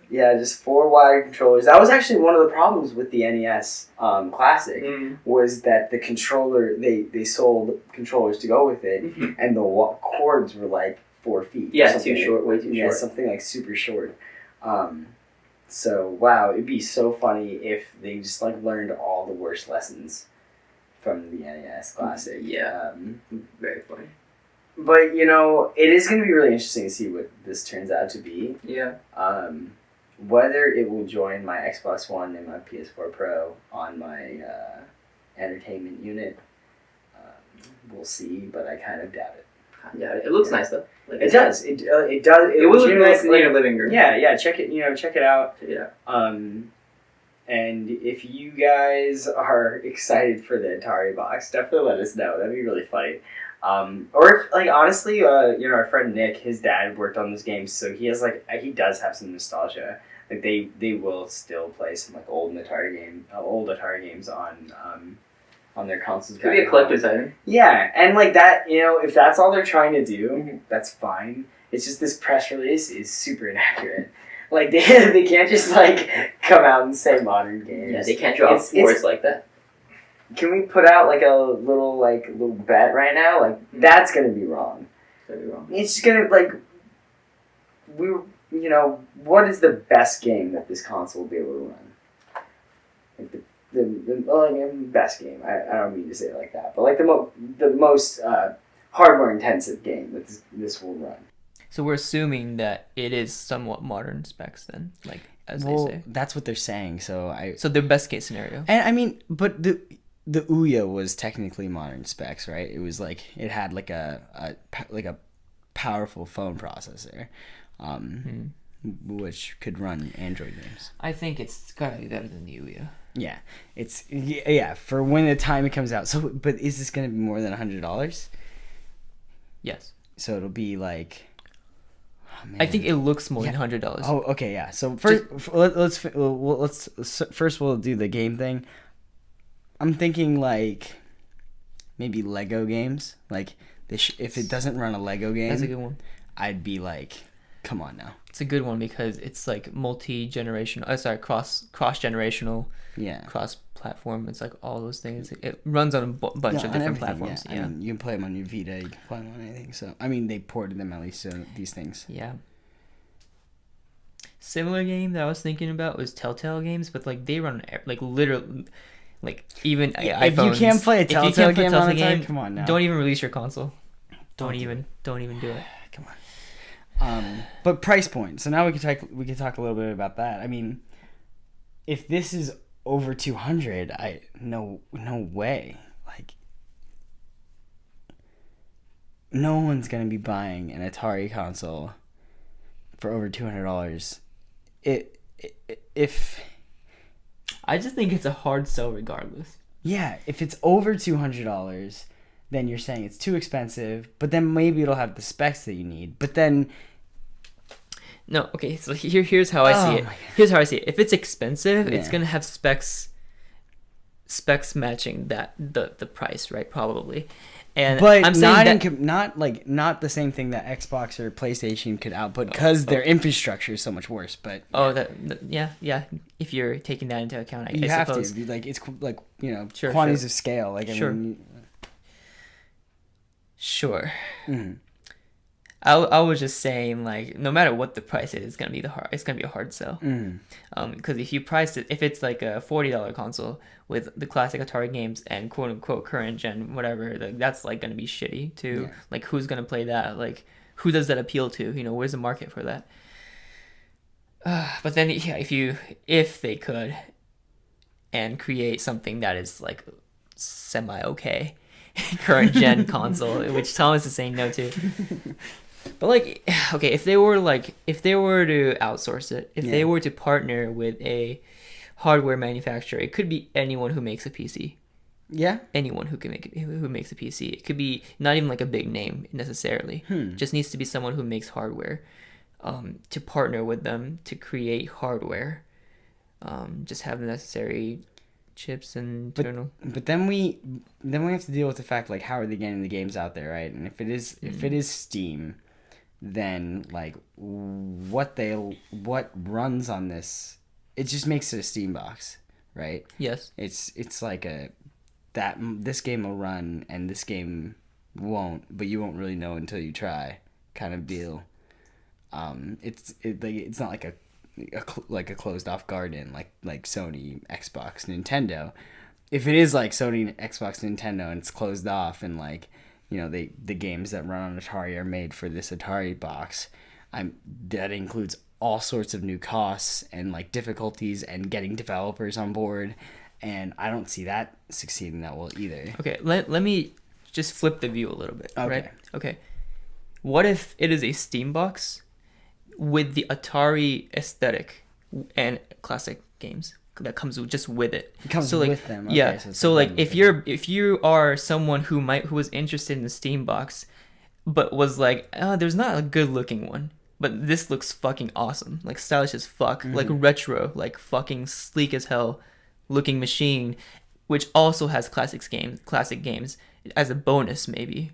Yeah, just 4 wired controllers. That was actually one of the problems with the NES Classic, was that the controller, they sold controllers to go with it, and the cords were like 4 feet. Yeah, or something. too short, way too Yeah, short. something like super short. So, wow, it'd be so funny if they just like learned all the worst lessons from the NES Classic. Yeah. Very funny. But, you know, it is going to be really interesting to see what this turns out to be. Yeah. Whether it will join my Xbox One and my PS4 Pro on my entertainment unit, we'll see, but I kind of doubt it. It looks nice though. Like, It does. It does. It will look nice in like, your living room. Yeah, check it. Check it out. Yeah. And if you guys are excited for the Atari box, definitely let us know. That'd be really funny. Or if, like, honestly, our friend Nick, his dad worked on those games, so he does have some nostalgia. Like they will still play some like old Atari games on their consoles. Could be a collector's item. Yeah, and like that, if that's all they're trying to do, that's fine. It's just this press release is super inaccurate. Like they can't just like come out and say modern games. Yeah, they can't drop words like that. Can we put out like a little bet right now? Like that's gonna be wrong. It's gonna be wrong. It's just gonna what is the best game that this console will be able to run? Like the best game. I don't mean to say it like that, but like the most hardware intensive game that this will run. So we're assuming that it is somewhat modern specs then, like as they say. That's what they're saying. So the best case scenario. And I mean, but the Ouya was technically modern specs, right? It was like it had like a powerful phone processor, which could run Android games. I think it's gotta be better than the Ouya. Yeah, it's for when the time it comes out. So, but is this gonna be more than $100? Yes. So it'll be like Oh, man. I think it looks more Yeah. than $100. Oh, okay, yeah. So first we'll do the game thing. I'm thinking like maybe Lego games. Like if it doesn't run a Lego game, That's a good one. I'd be like, come on now. It's a good one because it's like multi-generational. Cross-generational. Yeah. Cross-platform. It's like all those things. It runs on a bunch of different platforms. Yeah. I mean, you can play them on your Vita. You can play them on anything. So I mean, they ported them at least to these things. Yeah. Similar game that I was thinking about was Telltale games, but like they run like literally, like even If iPhones. you can't play a If you Telltale can't play game Telltale on a game, time, come on now. Don't even release your console. Don't do even do it. Come on. But price point. So now we can talk a little bit about that. I mean, if this is over 200, no way. Like, no one's gonna be buying an Atari console for over $200. If I just think it's a hard sell regardless. yeah, if it's over $200, then you're saying it's too expensive. But then maybe it'll have the specs that you need. But then. No, okay, so here's how I see it. my God. Here's how I see it. If it's expensive, it's Yeah. gonna have specs matching the price, right? Probably. And But I'm saying not the same thing that Xbox or PlayStation could output because their infrastructure is so much worse. But yeah. If you're taking that into account, you I have suppose. to. Like it's like Sure, quantities sure. of scale. Like Sure. I mean, Sure. mhm. I was just saying, like, no matter what the price is, it's gonna be a hard sell. Mhm. Because if you price it, if it's like a $40 console with the classic Atari games and quote unquote current gen whatever, that's like gonna be shitty too. Yeah. Like, who's gonna play that? Like, who does that appeal to? Where's the market for that? But then, yeah, if they could, and create something that is like semi okay current gen console, which Thomas is saying no to. But like, okay, if they were to outsource it, if they were to partner with a hardware manufacturer, it could be anyone who makes a PC. Yeah. Anyone who makes a PC. It could be not even like a big name necessarily. Just needs to be someone who makes hardware. To partner with them to create hardware. Just have the necessary chips and internal. But then we have to deal with the fact, like, how are they getting the games out there, right? And if it is Steam, then like what runs on this, it just makes it a Steam box, right? Yes. It's like this game will run and this game won't, but you won't really know until you try, kind of deal. It's not like a closed off garden like Sony, Xbox, Nintendo. If it is like Sony, Xbox, Nintendo, and it's closed off, and like the games that run on Atari are made for this Atari box, that includes all sorts of new costs and like difficulties and getting developers on board, and I don't see that succeeding that well either. Okay, let me just flip the view a little bit, Okay. right? Okay. What if it is a Steam box with the Atari aesthetic and classic games that comes with it? It comes so, like, with them. Okay, yeah. so it's So like like if you are someone who was interested in the Steam box, but was like, there's not a good looking one, but this looks fucking awesome, like stylish as fuck, like retro, like fucking sleek as hell looking machine, which also has classic games as a bonus maybe.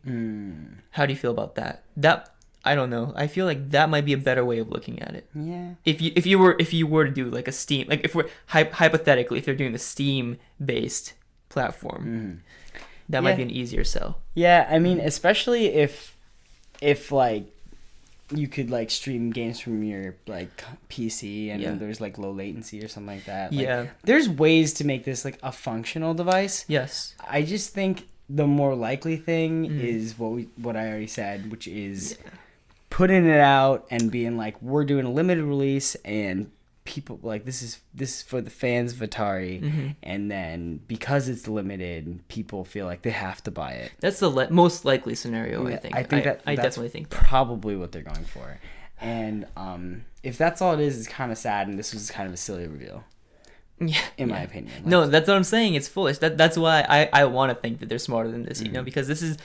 How do you feel about that? I don't know. I feel like that might be a better way of looking at it. Yeah. If you were to do like a Steam, like if we're hypothetically, if they're doing the Steam based platform, that might be an easier sell. Yeah, I mean, especially if like you could like stream games from your like PC and there's like low latency or something like that. Like, there's ways to make this like a functional device. Yes. I just think the more likely thing is what I already said, which is putting it out and being like, we're doing a limited release and people like this is for the fans of Atari, and then because it's limited, people feel like they have to buy it. That's the most likely scenario. I think. I definitely think that. Probably what they're going for, and if that's all it is, it's kind of sad. And this was kind of a silly reveal. Yeah, in my opinion. No, that's what I'm saying. It's foolish. That's why I want to think that they're smarter than this, because this is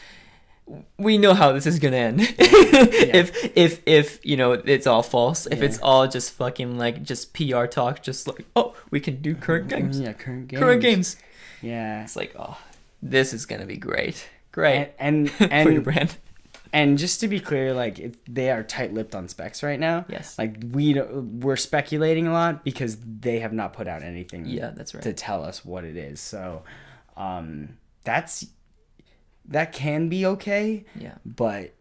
we know how this is gonna end. If you know it's all false, if it's all just fucking like just PR talk, just like, oh, we can do current games. Yeah, current games. Yeah, it's like, oh, this is gonna be great and for your brand. And just to be clear, like they are tight-lipped on specs right now. Yes. Like we're speculating a lot because they have not put out anything. Yeah, that's right. To tell us what it is. So, that can be okay. Yeah. But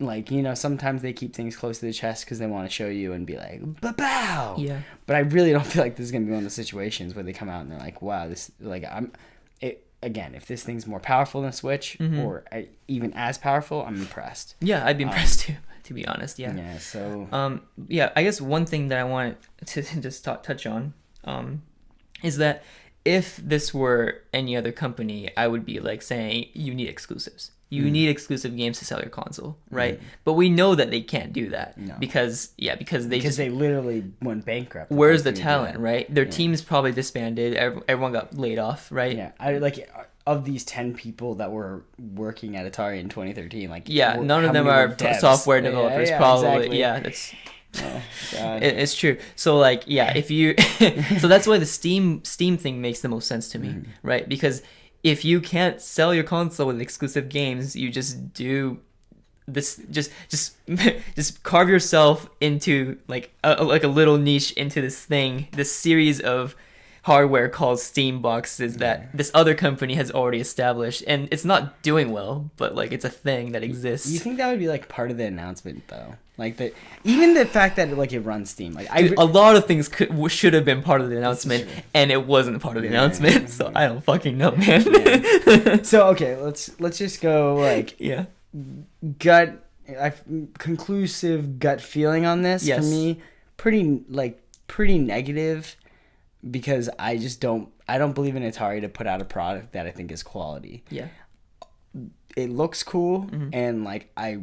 like, you know, sometimes they keep things close to the chest because they want to show you and be like, "Bow." Yeah. But I really don't feel like this is gonna be one of the situations where they come out and they're like, "Wow, this like Again, if this thing's more powerful than Switch or even as powerful, I'm impressed." Yeah, I'd be impressed too, to be honest. Yeah. Yeah. So. Yeah, I guess one thing that I wanted to just touch on, is that if this were any other company, I would be like saying you need exclusives. You need exclusive games to sell your console, right? But we know that they can't do that because they literally went bankrupt. Where's the talent, right? Their team's probably disbanded. Everyone got laid off, right? Yeah, I like of these 10 people that were working at Atari in 2020, like none of them are software developers. Probably, exactly. Yeah, that's. Oh, God. It's true. So like, yeah, if you, so that's why the Steam thing makes the most sense to me, right? Because if you can't sell your console with exclusive games, you just do this, just carve yourself into like a little niche into this thing, this series of hardware called Steam boxes that this other company has already established, and it's not doing well, but like it's a thing that exists. You think that would be like part of the announcement though? Like even the fact that like it runs Steam, like dude, a lot of things should have been part of the announcement, and it wasn't part of the announcement. So I don't fucking know, man. Yeah. So okay, let's just go like conclusive gut feeling on this. For me, pretty negative, because I don't believe in Atari to put out a product that I think is quality. Yeah, it looks cool, and like I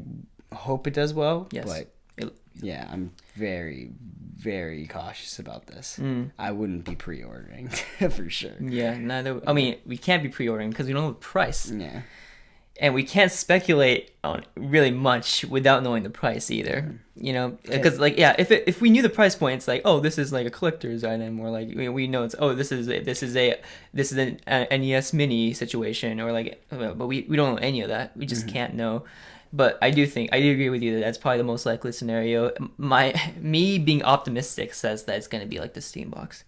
hope it does well. Yes. But yeah, I'm very, very cautious about this. I wouldn't be pre-ordering for sure. Yeah, neither. I mean, we can't be pre-ordering because we don't know the price. Yeah. And we can't speculate on really much without knowing the price either. You know, because like, yeah, if we knew the price point, it's like, oh, this is like a collector's item, or like we know it's, oh, this is an NES Mini situation, or like, but we don't know any of that. We just can't know. But I do agree with you that that's probably the most likely scenario. Me being optimistic says that it's going to be like the Steam box,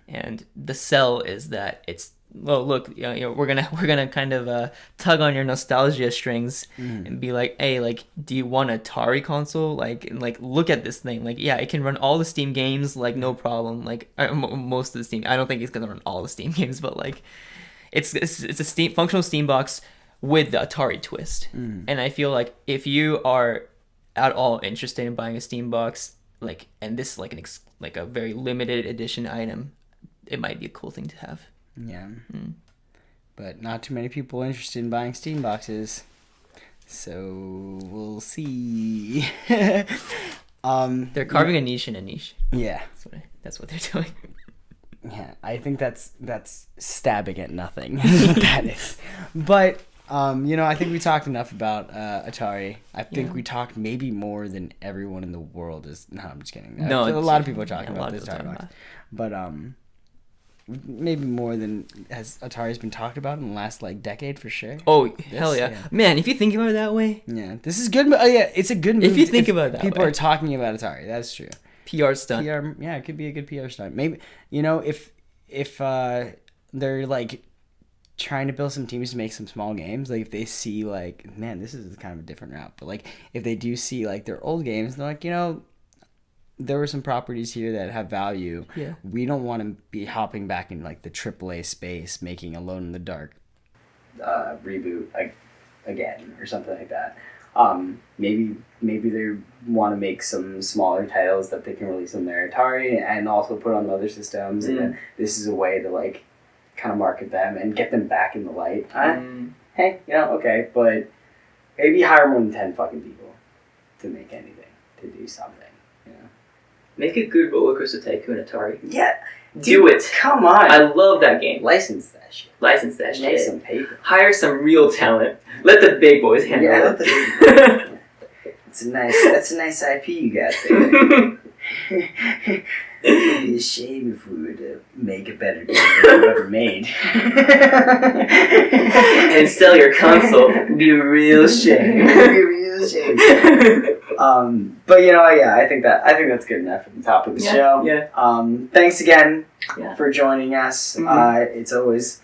and the sell is that it's, well, look, you know, we're gonna kind of tug on your nostalgia strings and be like, hey, like, do you want an Atari console? Like look at this thing. Like, yeah, it can run all the Steam games, like no problem. Like most of the Steam. I don't think it's gonna run all the Steam games, but like, it's a functional Steam box with the Atari twist. And I feel like if you are at all interested in buying a Steam box, like, and this is like a very limited edition item, it might be a cool thing to have. Yeah. But not too many people interested in buying Steam boxes, so we'll see. They're carving a niche in a niche. Yeah, that's what they're doing. Yeah, I think that's stabbing at nothing. That is. But you know, I think we talked enough about Atari. I think we talked maybe more than everyone in the world is. No, I'm just kidding. No, a lot of people are talking about this Atari box. But maybe more than Atari's been talked about in the last like decade for sure. Oh, hell yeah. Man, if you think about it that way. Yeah, this is good. Oh yeah, it's a good move. If you think about it that people are talking about Atari. That's true. PR stunt. Yeah, it could be a good PR stunt. Maybe, you know, if they're like trying to build some teams to make some small games, like if they see like, man, this is kind of a different route, but like if they do see like their old games, they're like, you know, there were some properties here that have value. Yeah, we don't want to be hopping back in like the AAA space, making Alone in the Dark reboot again or something like that. Maybe they want to make some smaller titles that they can release on their Atari and also put on the other systems, and then this is a way to like kind of market them and get them back in the light. Hey, you know, okay, but maybe hire more than 10 fucking people to make anything, to do something, you know. Make a good Roller Coaster Tycoon Atari. Yeah, Do it. Come on. I love that game. License that shit. License that Make shit. some paper. Hire some real talent. Let the big boys handle Yeah, it. let the That's a nice IP you got there. It would be a shame if we were to make a better game than you ever made. And sell your console. It'd be a real shame. It'd be a real shame. But yeah, I think that's good enough at the top of the show. Yeah. Thanks again Yeah. for joining us. Mm-hmm. It's always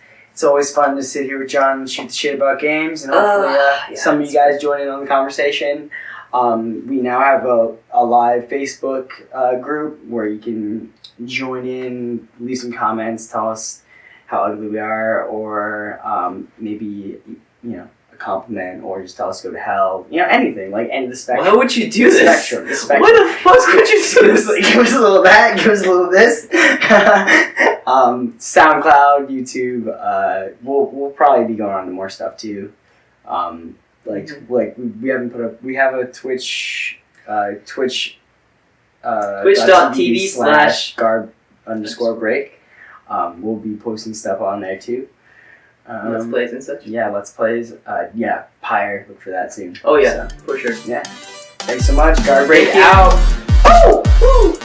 fun to sit here with John and shoot the shit about games, and hopefully some of you guys join in on the conversation. We now have a live Facebook group where you can join in, leave some comments, tell us how ugly we are, or maybe a compliment, or just tell us to go to hell. Anything, like end of the spectrum. Why would you do this? The spectrum. Why the fuck would you do this? Give us a little that, give us a little this. SoundCloud, YouTube. We'll probably be going on to more stuff too. We haven't put up. We have a Twitch. Twitch.tv/garb_break. We'll be posting stuff on there too. Let's plays and such. Yeah, let's plays. Pyre. Look for that soon. Oh yeah, for sure. Yeah. Thanks so much. Garb Break out. Oh! Woo!